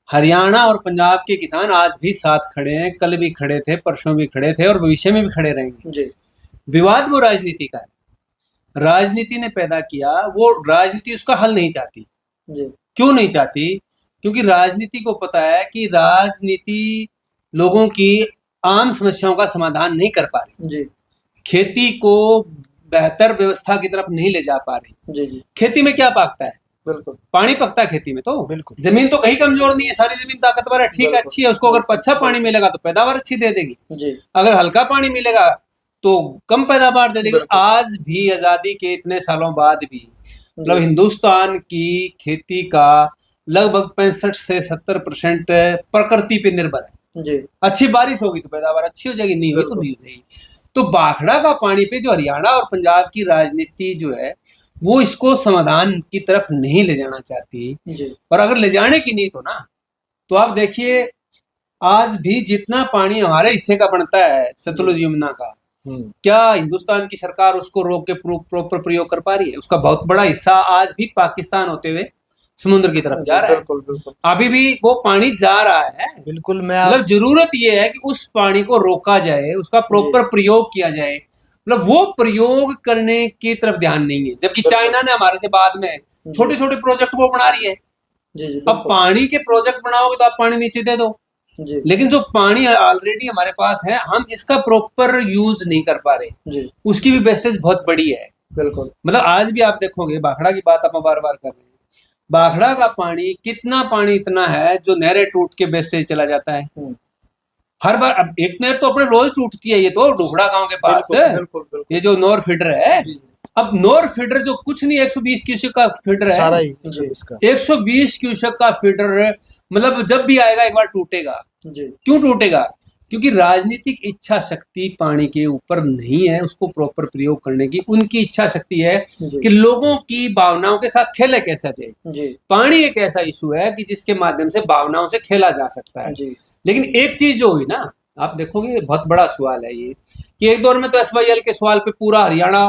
हरियाणा और पंजाब के किसान आज भी साथ खड़े हैं, कल भी खड़े थे, परसों भी खड़े थे और भविष्य में भी खड़े रहेंगे जी। विवाद वो राजनीति का है, राजनीति ने पैदा किया, वो राजनीति उसका हल नहीं चाहती जी। क्यों नहीं चाहती? क्योंकि राजनीति को पता है कि राजनीति लोगों की आम समस्याओं का समाधान नहीं कर पा रही जी खेती को बेहतर व्यवस्था की तरफ नहीं ले जा पा रही जी जी खेती में क्या पाकता है बिल्कुल पानी पकता है खेती में तो बिल्कुल जमीन तो कहीं कमजोर नहीं है सारी जमीन ताकतवर है ठीक है बिल्कुल। अच्छी है उसको अगर अच्छा पानी मिलेगा तो पैदावार अच्छी दे देगी जी अगर हल्का पानी मिलेगा तो कम पैदावार दे देगी बिल्कुल। आज भी आजादी के इतने सालों बाद भी मतलब जी हिंदुस्तान की खेती का लगभग 65 से 70% प्रकृति पे निर्भर है जी अच्छी बारिश होगी तो पैदावार अच्छी हो जाएगी नहीं हुई तो बिल्कुल। नहीं हो जाएगी तो बाखड़ा का पानी पे जो हरियाणा और पंजाब की राजनीति जो है वो इसको समाधान की तरफ नहीं ले जाना चाहती जी और अगर ले जाने की नहीं तो ना तो आप देखिए आज भी जितना पानी हमारे हिस्से का बनता है सतलुज यमुना का क्या हिंदुस्तान की सरकार उसको रोक के प्रॉपर प्रयोग कर पा रही है उसका बहुत बड़ा हिस्सा आज भी पाकिस्तान होते हुए समुद्र की तरफ जा रहा है बिल्कुल बिल्कुल अभी भी वो पानी जा रहा है बिल्कुल मैं मतलब जरूरत ये है कि उस पानी को रोका जाए उसका प्रॉपर प्रयोग किया जाए मतलब वो प्रयोग करने की तरफ ध्यान नहीं है जबकि बिल्कुल। चाइना ने हमारे से बाद में छोटे छोटे प्रोजेक्ट वो बना रही है जी जी अब बिल्कुल पानी के प्रोजेक्ट बनाओगे तो आप पानी नीचे दे दो जी लेकिन जो पानी ऑलरेडी हमारे पास है हम इसका प्रॉपर यूज नहीं कर पा रहे जी उसकी भी वेस्टेज बहुत बड़ी है बिल्कुल मतलब आज भी आप देखोगे बाखड़ा की बात आप बार बार कर रहे हैं बाखड़ा का पानी कितना पानी इतना है जो नहरें टूट के वेस्टेज चला जाता है हर बार अब एक नहर तो अपने रोज टूटती है ये तो डोगड़ा गांव के पास बिल्कुल बिल्कुल बिल्कुल ये जो नोर फीडर है जी अब नोर फीडर जो कुछ नहीं 120 क्यूसेक का फीडर सारा है ही जी इसका 120 क्यूसेक का फीडर मतलब जब भी आएगा एक बार टूटेगा जी क्यों टूटेगा क्योंकि राजनीतिक इच्छा शक्ति पानी के ऊपर नहीं है उसको प्रॉपर प्रयोग करने की उनकी इच्छा शक्ति है जी कि लोगों की भावनाओं के साथ खेले कैसा जाए जी पानी एक ऐसा इशू है कि जिसके माध्यम से भावनाओं से खेला जा सकता है जी लेकिन एक चीज जो हुई ना आप देखोगे बहुत बड़ा सवाल है ये कि एक दौर में तो SYL के सवाल पे पूरा हरियाणा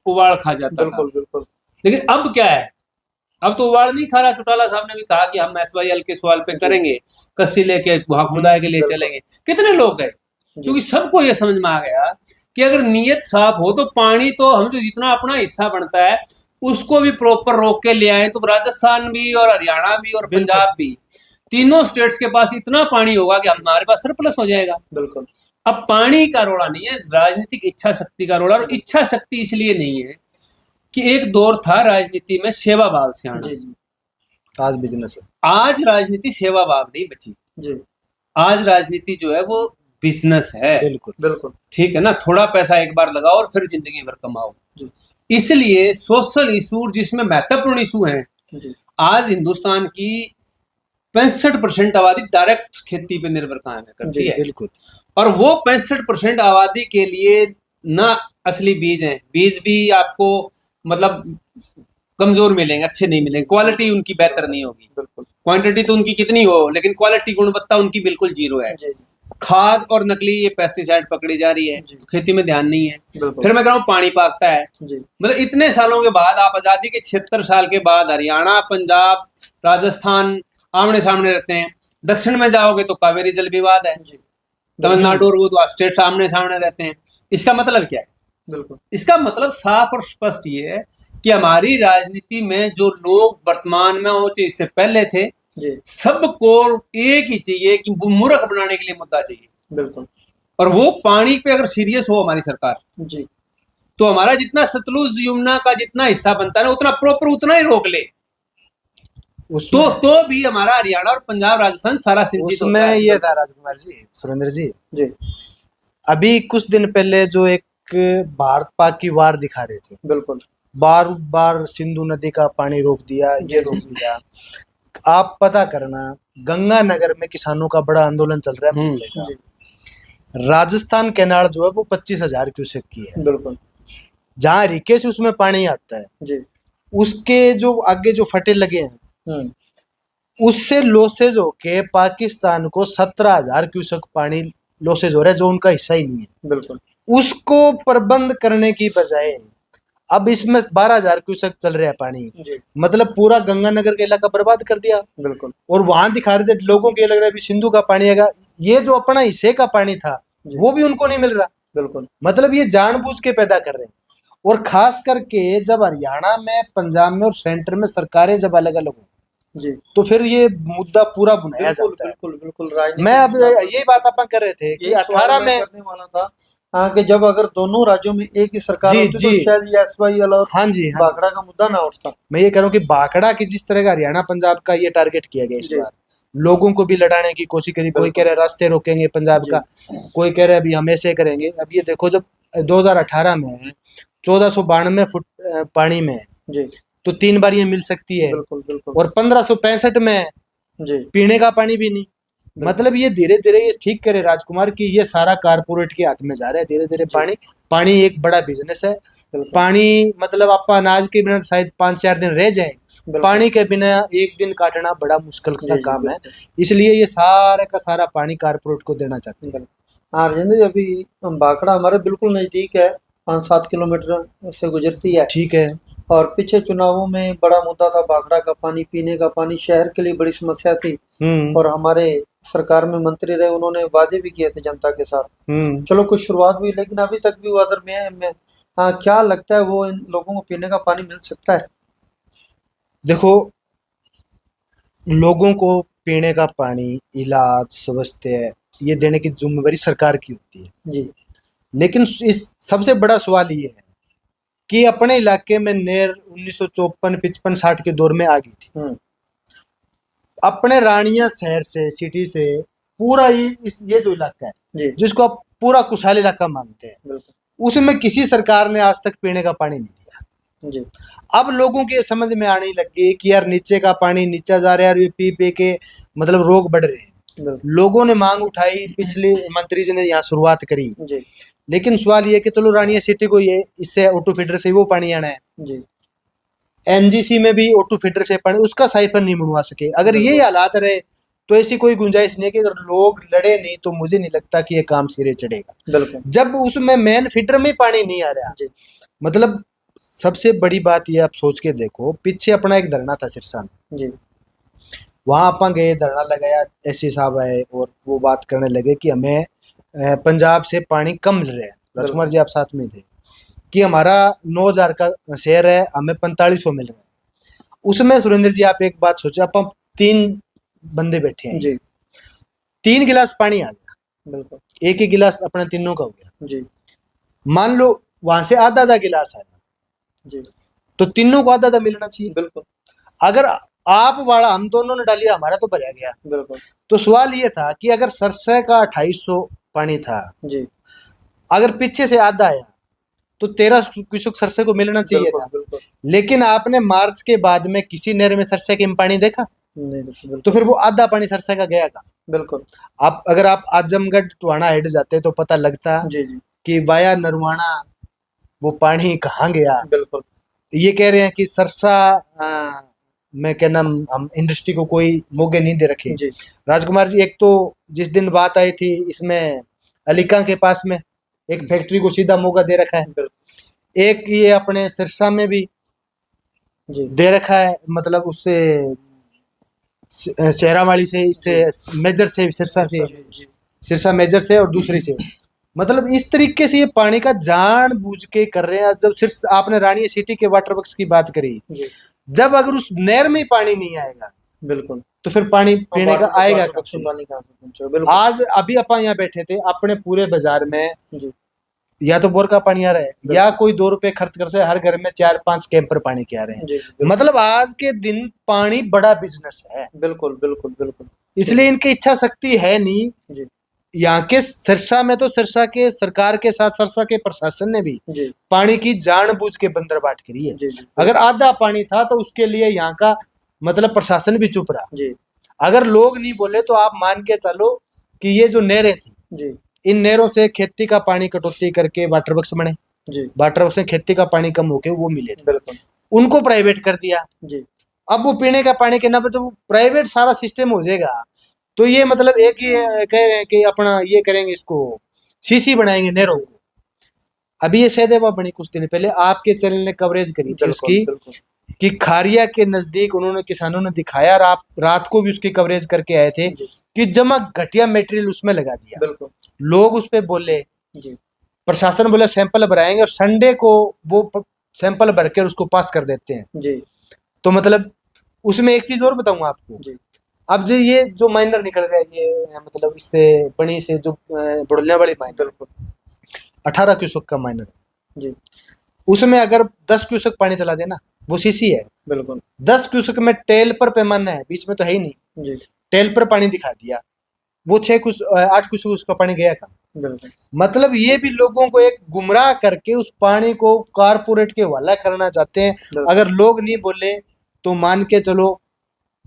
उबाड़ खा जाता था बिल्कुल बिल्कुल लेकिन अब क्या है अब तो उबाड़ नहीं खा रहा चौटाला साहब ने भी कहा कि हम SYL के सवाल पे करेंगे कस्सी लेके वहां खुदाई के लिए बिल्कुल। चलेंगे कितने लोग गए क्योंकि सबको ये समझ में आ गया कि अगर नीयत साफ हो तो पानी तो हम जो जितना अपना हिस्सा बनता है उसको भी प्रॉपर रोक के ले आए तो राजस्थान भी और हरियाणा भी और पंजाब भी तीनों स्टेट्स के पास इतना पानी होगा कि हमारे पास सरप्लस हो जाएगा बिल्कुल अब पानी का रोड़ा नहीं है राजनीतिक इच्छा शक्ति का रोड़ा और इच्छा शक्ति इसलिए नहीं है कि एक दौर था राजनीति में सेवा भाव से आना जी जी आज बिजनेस है आज राजनीति सेवा भाव नहीं बची जी आज राजनीति जो है वो बिजनेस है बिल्कुल बिल्कुल ठीक है ना थोड़ा पैसा एक बार लगाओ और फिर जिंदगी भर कमाओ जी इसलिए सोशल इशू जिसमें महत्वपूर्ण इशू है जी आज हिंदुस्तान की 65% आबादी डायरेक्ट खेती पे निर्भर करती जी है बिल्कुल और वो 65% आबादी के लिए ना असली बीज हैं बीज भी आपको मतलब कमजोर मिलेंगे अच्छे नहीं मिलेंगे क्वालिटी उनकी बेहतर नहीं होगी बिल्कुल क्वांटिटी तो उनकी कितनी हो लेकिन क्वालिटी गुणवत्ता उनकी बिल्कुल जीरो है जी जी खाद और नकली ये पेस्टिसाइड पकड़ी जा रही है जी। तो खेती में ध्यान नहीं है बिल्कुल फिर मैं कह रहा हूँ पानी पाकता है जी मतलब इतने सालों के बाद आप आजादी के 76 साल के बाद हरियाणा पंजाब राजस्थान आमने सामने रहते हैं दक्षिण में जाओगे तो कावेरी जल विवाद है जी तमिलनाडु और वो तो स्टेट सामने सामने रहते हैं इसका मतलब क्या है बिल्कुल इसका मतलब साफ और स्पष्ट ये है कि हमारी राजनीति में जो लोग वर्तमान में हो चाहे इससे पहले थे जी सबको एक ही चाहिए कि वो मूर्ख बनाने के लिए मुद्दा चाहिए बिल्कुल और वो पानी पे अगर सीरियस हो हमारी सरकार जी तो हमारा जितना सतलुज यमुना का जितना हिस्सा बनता है ना उतना प्रॉपर उतना ही रोक ले उसमें तो भी हमारा हरियाणा और पंजाब राजस्थान सारा सिंचित होता उसमें है ये था राजकुमार जी सुरेंद्र जी जी अभी कुछ दिन पहले जो एक भारत पाक की वार दिखा रहे थे बिल्कुल बार बार सिंधु नदी का पानी रोक दिया ये रोक दिया आप पता करना गंगानगर में किसानों का बड़ा आंदोलन चल रहा है मुंबई का। जी राजस्थान कैनाल जो है वो 25,000 क्यूसेक की है बिल्कुल जहाँ रीके से उसमें पानी आता है जी उसके जो आगे जो फटे लगे हैं उससे लॉसेज होके पाकिस्तान को 17,000 क्यूसेक पानी लॉसेज हो रहा है जो उनका हिस्सा ही नहीं है बिल्कुल उसको प्रबंध करने की बजाय अब इसमें 12,000 क्यूसेक चल रहा है पानी जी मतलब पूरा गंगानगर का इलाका बर्बाद कर दिया बिल्कुल और वहां दिखा रहे थे लोगों को ये लग रहा है अभी सिंधु का पानी आएगा ये जो अपना हिस्से का पानी था जी। वो भी उनको नहीं मिल रहा बिल्कुल मतलब ये जानबूझ के पैदा कर रहे हैं और खास करके जब हरियाणा में पंजाब में और सेंटर में सरकारें जब अलग अलग हो जी। तो फिर ये मुद्दा पूरा बुनाया जाता है। बिल्कुल बिल्कुल राजनीति मैं अब यही बात अपन कर रहे थे कि यही सवाल 18 मैं में करने वाला था। हाँ, कि जब अगर दोनों राज्यों में एक ही सरकार जी होती तो जी शायद ये SYL और हाँ जी हाँ बागड़ा का मुद्दा ना उठता। मैं ये कह रहा हूँ कि बाकड़ा की जिस तरह का हरियाणा पंजाब का ये टारगेट किया गया इस जी। बार, लोगों को भी लड़ाने की कोशिश करी। कोई कह रहा है रास्ते रोकेंगे पंजाब जी। का, कोई कह रहा है अभी हम ऐसे करेंगे। अब ये देखो, जब 2018 में 1492 फुट पानी में जी। तो 3 बार ये मिल सकती है, बिल्कुल बिल्कुल। और 1565 में जी। पीने का पानी भी नहीं। मतलब ये धीरे धीरे ये ठीक करे राजकुमार कि ये सारा कारपोरेट के हाथ में जा रहा है धीरे धीरे। पानी एक बड़ा बिजनेस है। पानी मतलब आप अनाज के बिना शायद 5-4 दिन रह जाए, पानी के बिना एक दिन काटना बड़ा मुश्किल का काम है। इसलिए ये सारा का सारा पानी कारपोरेट को देना चाहते हैं। हाँ राजेंद्र जी, अभी बाकड़ा हमारे बिल्कुल नजदीक है, 5-7 किलोमीटर से गुजरती है। ठीक है। और पिछले चुनावों में बड़ा मुद्दा था बागड़ा का पानी, पीने का पानी शहर के लिए बड़ी समस्या थी। और हमारे सरकार में मंत्री रहे, उन्होंने वादे भी किए थे जनता के साथ। चलो कुछ शुरुआत हुई, लेकिन अभी तक भी वो दरमियान में। हाँ, क्या लगता है वो इन लोगों को पीने का पानी मिल सकता है? देखो, लोगों को पीने का पानी, इलाज, स्वास्थ्य ये देने की जिम्मेवारी सरकार की होती है जी। लेकिन इस सबसे बड़ा सवाल ये है कि अपने इलाके में नहर 1954, 55, 60 के दौर में आ गई थी। अपने रानिया शहर से, सिटी से पूरा ये जो इलाका है जिसको आप पूरा खुशहाल इलाका मानते हैं, उसमें किसी सरकार ने आज तक पीने का पानी नहीं दिया। जी। अब लोगों के समझ में आने लगी कि यार नीचे का पानी नीचा जा रहा है, और पी पी के मतलब रोग बढ़ रहे हैं। लोगों ने मांग उठाई, पिछले मंत्री जी ने यहाँ शुरुआत करी। जी। लेकिन सवाल ये कि चलो रानिया सिटी को ये इससे ऑटो फीडर से वो पानी आना है। जी। NGC में भी ऑटो फीडर से पानी, उसका साइफन नहीं बनवा सके। अगर ये हालात रहे तो ऐसी कोई गुंजाइश नहीं है कि अगर लोग लड़े नहीं तो मुझे नहीं लगता कि ये काम सिरे चढ़ेगा। जब उसमें मेन फीडर में पानी नहीं आ रहा। मतलब सबसे बड़ी बात ये आप सोच के देखो, पीछे अपना एक धरना था सिरसा में। जी। वहां अपन गए, धरना लगाया, SC साहब आए और वो बात करने लगे कि हमें पंजाब से पानी कम मिल रहा है। राजकुमार जी आप साथ में थे कि हमारा 9000 का शेयर है, हमें 4500 मिल रहा है। उसमें सुरेंद्र जी आप एक बात सोचो, अपन 3 बंदे बैठे हैं जी। 3 गिलास पानी आ गया। बिल्कुल। एक ही गिलास अपने तीनों का हो गया। जी। मान लो वहां से आधा गिलास आया जी, तो तीनों को आधा मिलना चाहिए। बिल्कुल। अगर आप वाला हम दोनों ने डालिया, हमारा तो भरा गया। बिल्कुल। तो सवाल ये था कि अगर सरसे का 2800 पानी था जी, अगर पीछे से आधा आया तो 13 क्यूसेक सरसे को मिलना चाहिए था। बिल्कुल। लेकिन आपने मार्च के बाद में किसी नहर में सरसे के पानी देखा नहीं, तो फिर वो आधा पानी सरसे का गया का। बिल्कुल। अगर आप आजमगढ़ टोहाना हेड जाते तो पता लगता जी जी कि वाया नरवाना वो पानी कहाँ गया। बिल्कुल। ये कह रहे हैं कि सरसा मैं कहना हम इंडस्ट्री को कोई मौके नहीं दे रखे। जी। राजकुमार जी, एक तो जिस दिन बात आई थी इसमें अलीका के पास में एक फैक्ट्री को सीधा मौका दे रखा है, एक ये अपने सिरसा में भी जी दे रखा है। मतलब उससे शेरावाली से, इससे मेजर से, सिरसा से, सिरसा मेजर से और दूसरी से। मतलब इस तरीके से ये पानी का जानबूझ के कर रहे हैं। जब सिर्फ आपने रानी सिटी के वाटर वर्क्स की बात करी, जब अगर उस नहर में पानी नहीं आएगा बिल्कुल तो फिर पानी पीने का आएगा कहाँ? आज अभी अपन यहाँ बैठे थे, अपने पूरे बाजार में या तो बोर का पानी आ रहा है या कोई 2 रुपए खर्च कर से हर घर में 4-5 कैंपर पानी के आ रहे हैं। मतलब आज के दिन पानी बड़ा बिजनेस है। बिल्कुल बिल्कुल बिल्कुल। इसलिए इनकी इच्छा शक्ति है नहीं। यहाँ के सिरसा में तो सिरसा के सरकार के साथ सिरसा के प्रशासन ने भी पानी की जानबूझ के बंदरबाट करी है। अगर आधा पानी था तो उसके लिए यहाँ का मतलब प्रशासन भी चुप रहा। अगर लोग नहीं बोले तो आप मान के चलो कि ये जो नहरें थी, इन नहरों से खेती का पानी कटौती करके वाटर वर्क्स बने। वाटर वर्क्स से खेती का पानी कम होके वो मिले थे, उनको प्राइवेट कर दिया। अब वो पीने का पानी के ना, जब प्राइवेट सारा सिस्टम हो जाएगा तो ये मतलब एक ही कह रहे हैं कि अपना ये करेंगे, इसको सीसी बनाएंगे नहरों को। अभी ये सहदेवा बनी कुछ दिन पहले, आपके चैनल ने कवरेज करी थी उसकी कि खारिया के नजदीक उन्होंने किसानों ने दिखाया, और आप रात को भी उसकी कवरेज करके आए थे कि जमा घटिया मटेरियल उसमें लगा दिया। लोग उस पे बोले, प्रशासन बोला सैंपल भराएंगे और संडे को वो सैंपल भर कर उसको पास कर देते हैं। तो मतलब उसमें एक चीज और बताऊंगा आपको जी अब जो ये जो माइनर निकल रहा है ये मतलब इससे बड़ी से जो बुढ़लिया वाली माइनर 18 क्यूसेक का माइनर है जी उसमें अगर 10 क्यूसेक पानी चला देना वो सीसी है बिल्कुल 10 क्यूसेक में टेल पर पैमाना है बीच में तो है ही नहीं जी टेल पर पानी दिखा दिया वो 8 क्यूसेक उसका पानी गया का बिल्कुल मतलब ये भी लोगों को एक गुमराह करके उस पानी को कारपोरेट के हवाला करना चाहते हैं अगर लोग नहीं बोले तो मान के चलो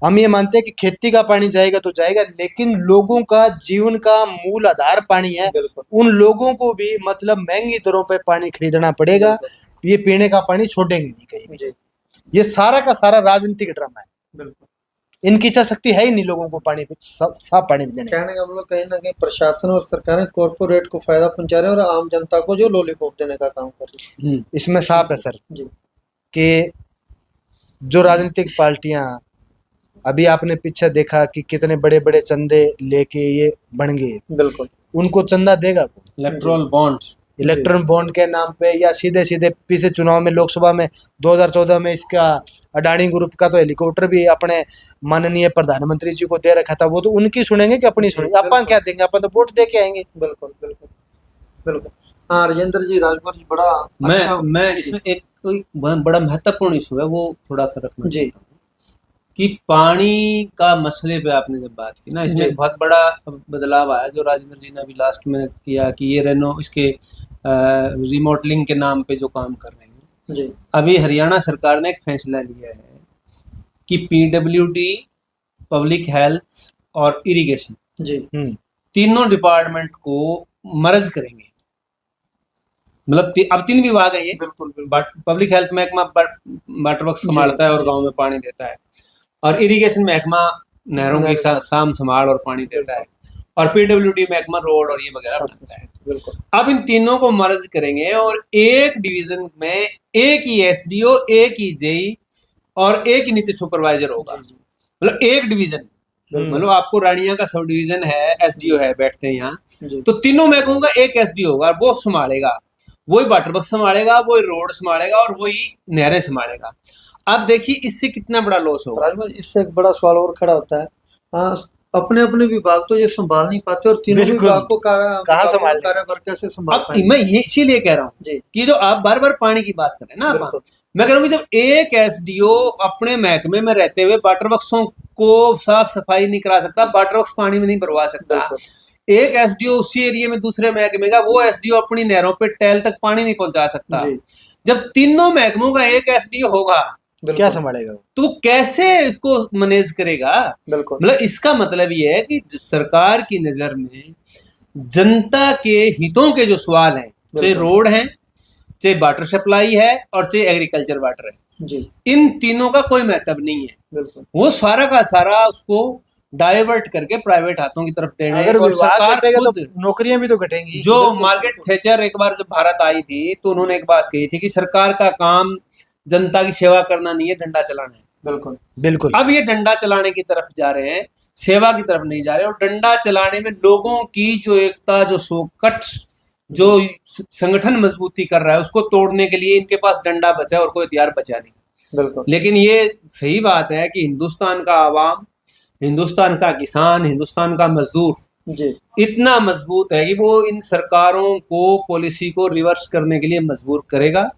हम ये मानते हैं कि खेती का पानी जाएगा तो जाएगा लेकिन लोगों का जीवन का मूल आधार पानी है उन लोगों को भी मतलब महंगी दरों पे पानी खरीदना पड़ेगा ये पीने का पानी छोड़ेंगे नहीं कहीं भी ये सारा का सारा राजनीतिक ड्रामा है बिल्कुल इनकी इच्छा शक्ति है ही नहीं लोगों को पानी साफ पानी देने कहने का हम लोग कहीं ना कहीं प्रशासन और सरकारें कॉर्पोरेट को फायदा पहुंचा रहे हैं और आम जनता को जो लॉलीपॉप देने का काम कर रही है इसमें साफ है सर जी कि जो राजनीतिक पार्टियां अभी आपने पीछे देखा कि कितने बड़े बड़े चंदे लेके ये बन गए बिल्कुल उनको चंदा देगा कौन इलेक्ट्रल बॉन्ड के नाम पे या सीधे सीधे पिछले चुनाव में लोकसभा में 2014 में इसका अडानी ग्रुप का तो हेलीकॉप्टर भी अपने माननीय प्रधानमंत्री जी को दे रखा था वो तो उनकी सुनेंगे कि अपनी सुनेंगे अपन क्या देंगे अपन तो वोट दे के आएंगे बिल्कुल बिल्कुल बिल्कुल हाँ राजेंद्र जी राजकुमार जी बड़ा मैं इसमें एक कोई बड़ा महत्वपूर्ण इशू है वो थोड़ा रखना जी कि पानी का मसले पे आपने जब बात की ना इसमें एक बहुत बड़ा बदलाव आया जो राजेंद्र जी ने अभी लास्ट में किया कि ये इसके रिमॉडलिंग के नाम पे जो काम कर रहे हैं जी अभी हरियाणा सरकार ने एक फैसला लिया है कि पीडब्ल्यूडी पब्लिक हेल्थ और इरिगेशन जी तीनों डिपार्टमेंट को मर्ज करेंगे मतलब अब 3 विभाग है ये बिल्कुल पब्लिक हेल्थ महकमा वाटर वर्क्स संभालता है और गांव में पानी देता है और इरिगेशन महकमा नहरों की साम संभाल और पानी देता है और पीडब्ल्यूडी महकमा रोड और ये वगैरह बनाता है अब इन तीनों को मर्ज करेंगे और एक डिवीजन में एक ही एसडीओ एक ही जेई और एक ही नीचे सुपरवाइजर होगा मतलब एक डिवीजन मतलब आपको रानिया का सब डिवीजन है एसडीओ है बैठते हैं यहाँ तो तीनों महकमों का एक एसडीओ होगा वो संभालेगा वही वाटर वर्क्स संभालेगा वही रोड संभालेगा और वही नहरें संभालेगा अब देखिए इससे कितना बड़ा लॉस होगा इससे एक बड़ा सवाल और खड़ा होता है अपने अपने विभाग तो ये संभाल नहीं पाते और तीनों विभाग को कहाँ संभाल कैसे संभाल पाएंगे मैं ये इसीलिए कह रहा हूँ कि जो आप बार बार पानी की बात करें ना आप मैं कह रहा हूँ कि जब एक एसडीओ अपने महकमे में रहते हुए वाटर वर्क्सों को साफ सफाई नहीं करा सकता वाटर वर्क्स पानी में नहीं भरवा सकता एक एसडीओ उसी एरिया में दूसरे महकमे का वो एसडीओ अपनी नहरों पे टैल तक पानी नहीं पहुंचा सकता जब तीनों महकमों का एक एसडीओ होगा क्या संभालेगा तो कैसे इसको मैनेज करेगा मतलब इसका मतलब ये है कि सरकार की नजर में जनता के हितों के जो सवाल हैं चाहे रोड है चाहे वाटर सप्लाई है और चाहे एग्रीकल्चर वाटर है इन तीनों का कोई महत्व नहीं है वो सारा का सारा उसको डाइवर्ट करके प्राइवेट हाथों की तरफ देना है और सरकार खुद तो नौकरियां भी तो घटेंगी जो मार्केट थैचर एक बार जब भारत आई थी तो उन्होंने एक बात कही थी कि सरकार का काम जनता की सेवा करना नहीं है डंडा चलाना है बिल्कुल अब ये डंडा चलाने की तरफ जा रहे हैं सेवा की तरफ नहीं जा रहे और डंडा चलाने में लोगों की जो एकता जो सोकट जो संगठन मजबूती कर रहा है उसको तोड़ने के लिए इनके पास डंडा बचा और कोई हथियार बचा नहीं लेकिन ये सही बात है कि हिंदुस्तान का आवाम हिंदुस्तान का किसान हिंदुस्तान का मजदूर इतना मजबूत है कि वो इन सरकारों को पॉलिसी को रिवर्स करने के लिए मजबूर करेगा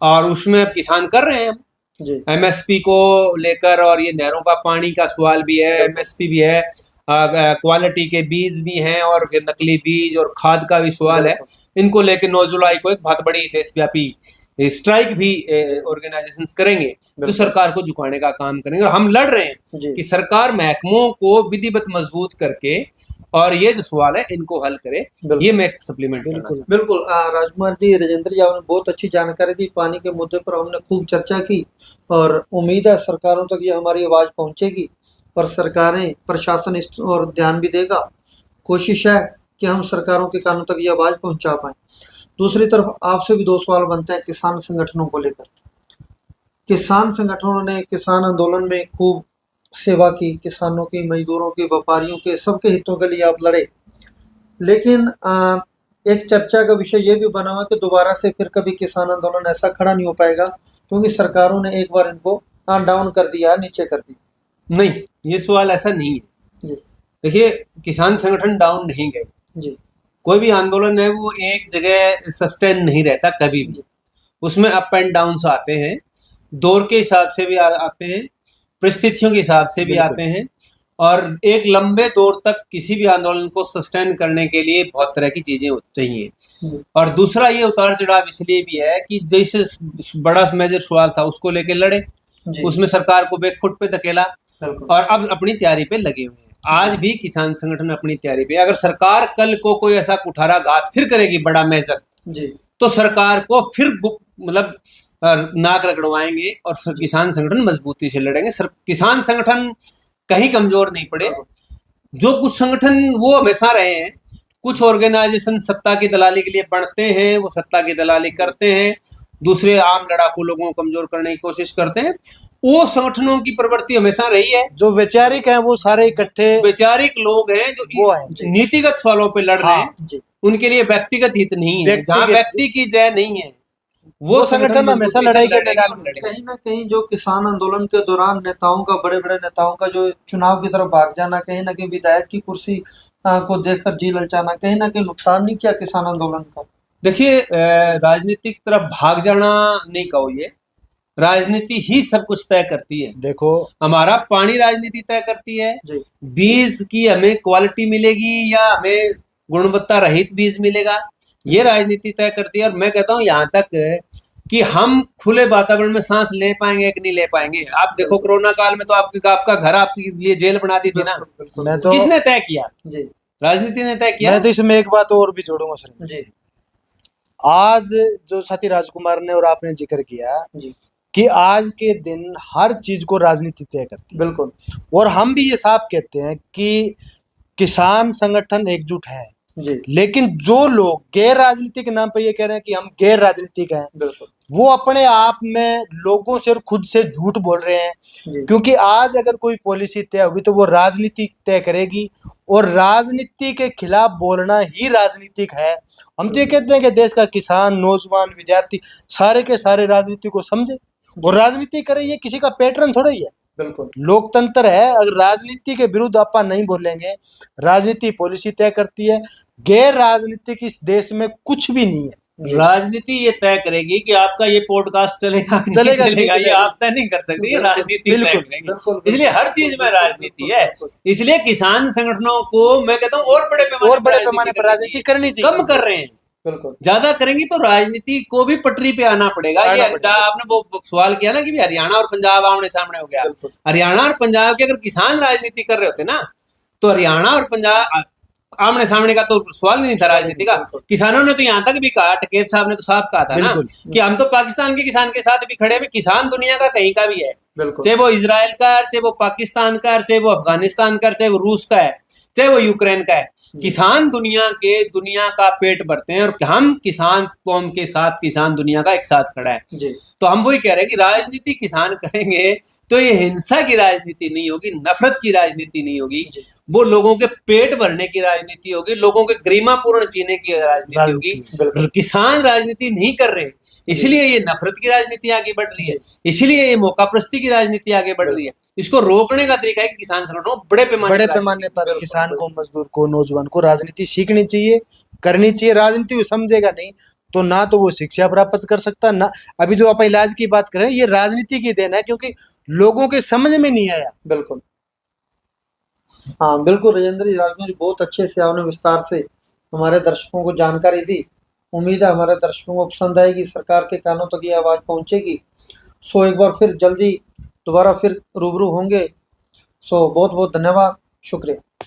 और उसमें अब किसान कर रहे हैं एमएसपी को लेकर और ये नहरों का पानी का सवाल भी है एमएसपी भी है क्वालिटी के बीज भी हैं और नकली बीज और खाद का भी सवाल है इनको लेकर 9 जुलाई को एक बहुत बड़ी देशव्यापी स्ट्राइक भी ऑर्गेनाइजेशंस करेंगे तो सरकार को झुकाने का काम करेंगे और हम लड़ रहे हैं कि सरकार महकमों को विधिवत मजबूत करके और ये जो सवाल है इनको हल करे ये मैं सप्लीमेंट बिल्कुल राजकुमार जी राजेंद्र जी आपने बहुत अच्छी जानकारी दी पानी के मुद्दे पर हमने खूब चर्चा की और उम्मीद है सरकारों तक ये हमारी आवाज पहुंचेगी और सरकारें प्रशासन इस और ध्यान भी देगा कोशिश है कि हम सरकारों के कानों तक ये आवाज पहुंचा पाएं दूसरी तरफ आपसे भी 2 सवाल बनते हैं किसान संगठनों को लेकर किसान संगठनों ने किसान आंदोलन में खूब सेवा की किसानों की मजदूरों के व्यापारियों के सबके हितों के लिए आप लड़े लेकिन एक चर्चा का विषय ये भी बना हुआ कि दोबारा से फिर कभी किसान आंदोलन ऐसा खड़ा नहीं हो पाएगा क्योंकि सरकारों ने एक बार इनको डाउन कर दिया, नीचे कर दिया? नहीं, ये सवाल ऐसा नहीं है। जी देखिए, किसान संगठन डाउन नहीं गए। जी कोई भी आंदोलन है वो एक जगह सस्टेन नहीं रहता कभी भी, उसमें अप एंड डाउन्स आते हैं, दौर के हिसाब से भी आते हैं, परिस्थितियों के हिसाब से भी आते हैं, और एक लंबे दौर तक किसी भी आंदोलन को सस्टेन करने के लिए बहुत तरह की चीजें चाहिए। और दूसरा, ये उतार चढ़ाव इसलिए भी है कि जैसे बड़ा मेजर सवाल था उसको लेके लड़े, उसमें सरकार को बैकफुट पे धकेला, और अब अपनी तैयारी पे लगे हुए हैं। आज भी किसान संगठन अपनी तैयारी पे, अगर सरकार कल को कोई ऐसा कुठाराघात फिर करेगी बड़ा मेजर, तो सरकार को फिर मतलब नाक रगड़वाएंगे और किसान संगठन मजबूती से लड़ेंगे। किसान संगठन कहीं कमजोर नहीं पड़े। जो कुछ संगठन वो हमेशा रहे हैं, कुछ ऑर्गेनाइजेशन सत्ता की दलाली के लिए बढ़ते हैं, वो सत्ता की दलाली करते हैं, दूसरे आम लड़ाकू लोगों को कमजोर करने की कोशिश करते हैं, वो संगठनों की प्रवृत्ति हमेशा रही है। जो वैचारिक हैं वो सारे इकट्ठे वैचारिक लोग हैं जो नीतिगत सवालों पे लड़ रहे हैं, उनके लिए व्यक्तिगत हित नहीं है, जहाँ व्यक्ति की जय नहीं है वो संगठन हमेशा लड़ाई के मैदान में। कहीं ना कहीं जो किसान आंदोलन के दौरान नेताओं का, बड़े बड़े नेताओं का जो चुनाव की तरफ भाग जाना, कहीं ना कहीं विधायक की कुर्सी को देखकर जी ललचाना, कहीं ना कहीं नुकसान नहीं किया किसान आंदोलन का? देखिए, राजनीतिक तरफ भाग जाना नहीं कहो, ये राजनीति ही सब कुछ तय करती है। देखो, हमारा पानी राजनीति तय करती है, बीज की हमें क्वालिटी मिलेगी या हमें गुणवत्ता रहित बीज मिलेगा, ये राजनीति तय करती है। और मैं कहता हूँ यहाँ तक कि हम खुले वातावरण में सांस ले पाएंगे कि नहीं ले पाएंगे। आप देखो, कोरोना काल में तो आपका घर आपके लिए जेल बना दी थी ना, किसने तय किया? राजनीति ने तय किया। मैं तो इसमें एक बात और भी जोड़ूंगा सर जी। आज जो साथी राजकुमार ने और आपने जिक्र किया कि आज के दिन हर चीज को राजनीति तय करती है। बिल्कुल। और हम भी ये साफ कहते हैं कि किसान संगठन एकजुट है जी। लेकिन जो लोग गैर राजनीतिक के नाम पर ये कह रहे हैं कि हम गैर राजनीतिक हैं, बिल्कुल, वो अपने आप में लोगों से और खुद से झूठ बोल रहे हैं। क्योंकि आज अगर कोई पॉलिसी तय होगी तो वो राजनीति तय करेगी, और राजनीति के खिलाफ बोलना ही राजनीतिक है। हम तो ये कहते हैं कि देश का किसान, नौजवान, विद्यार्थी सारे के सारे राजनीति को समझे और राजनीति करे। ये किसी का पैटर्न थोड़ा ही है, बिल्कुल लोकतंत्र है। अगर राजनीति के विरुद्ध आप नहीं बोलेंगे, राजनीति पॉलिसी तय करती है। गैर राजनीतिक इस देश में कुछ भी नहीं है। राजनीति ये तय करेगी कि आपका ये पॉडकास्ट चलेगा चलेगा, ये आप तय नहीं कर सकते, राजनीति तय करेगी। इसलिए हर चीज में राजनीति है। इसलिए किसान संगठनों को मैं कहता हूँ और बड़े पैमाने पर राजनीति करनी चाहिए। कम कर रहे हैं, बिल्कुल। ज्यादा करेंगी तो राजनीति को भी पटरी पे आना पड़ेगा। ये आपने वो सवाल किया ना कि हरियाणा और पंजाब आमने सामने हो गया। हरियाणा और पंजाब के अगर किसान राजनीति कर रहे होते ना, तो हरियाणा और पंजाब आमने सामने का तो सवाल नहीं था राजनीति का। किसानों ने तो यहाँ तक भी कहा, टिकैत साहब ने तो साफ कहा था ना कि हम तो पाकिस्तान के किसान के साथ भी खड़े हैं। किसान दुनिया का कहीं का भी है, चाहे वो इजराइल का है, चाहे वो पाकिस्तान का है, चाहे वो अफगानिस्तान का है, चाहे वो रूस का है, चाहे वो यूक्रेन का है। किसान दुनिया का पेट भरते हैं, और हम किसान कौम के साथ, किसान दुनिया का एक साथ खड़ा है। तो हम वही कह रहे हैं कि राजनीति किसान करेंगे तो ये हिंसा की राजनीति नहीं होगी, नफरत की राजनीति नहीं होगी, वो लोगों के पेट भरने की राजनीति होगी, लोगों के गरिमापूर्ण जीने की राजनीति होगी। किसान राजनीति नहीं कर रहे, इसलिए ये नफरत की राजनीति आगे बढ़ रही है, इसलिए ये मौकापरस्ती की राजनीति आगे बढ़ रही है। इसको रोकने का तरीका है कि किसान संगठनों बड़े पैमाने पर किसान को, मजदूर को, नौजवान को राजनीति सीखनी चाहिए, करनी चाहिए। राजनीति को समझेगा नहीं तो ना तो वो शिक्षा प्राप्त कर सकता, ना अभी जो आप इलाज की बात करें, ये राजनीति की देन है, क्योंकि लोगों के समझ में नहीं आया। बिल्कुल, हाँ बिल्कुल राजेंद्र जी, राजकुमार जी, बहुत अच्छे से आपने विस्तार से हमारे दर्शकों को जानकारी दी। उम्मीद है हमारे दर्शकों को पसंद आएगी, सरकार के कानों तक ये आवाज़ पहुंचेगी। सो एक बार फिर जल्दी दोबारा फिर रूबरू होंगे। सो बहुत बहुत धन्यवाद, शुक्रिया।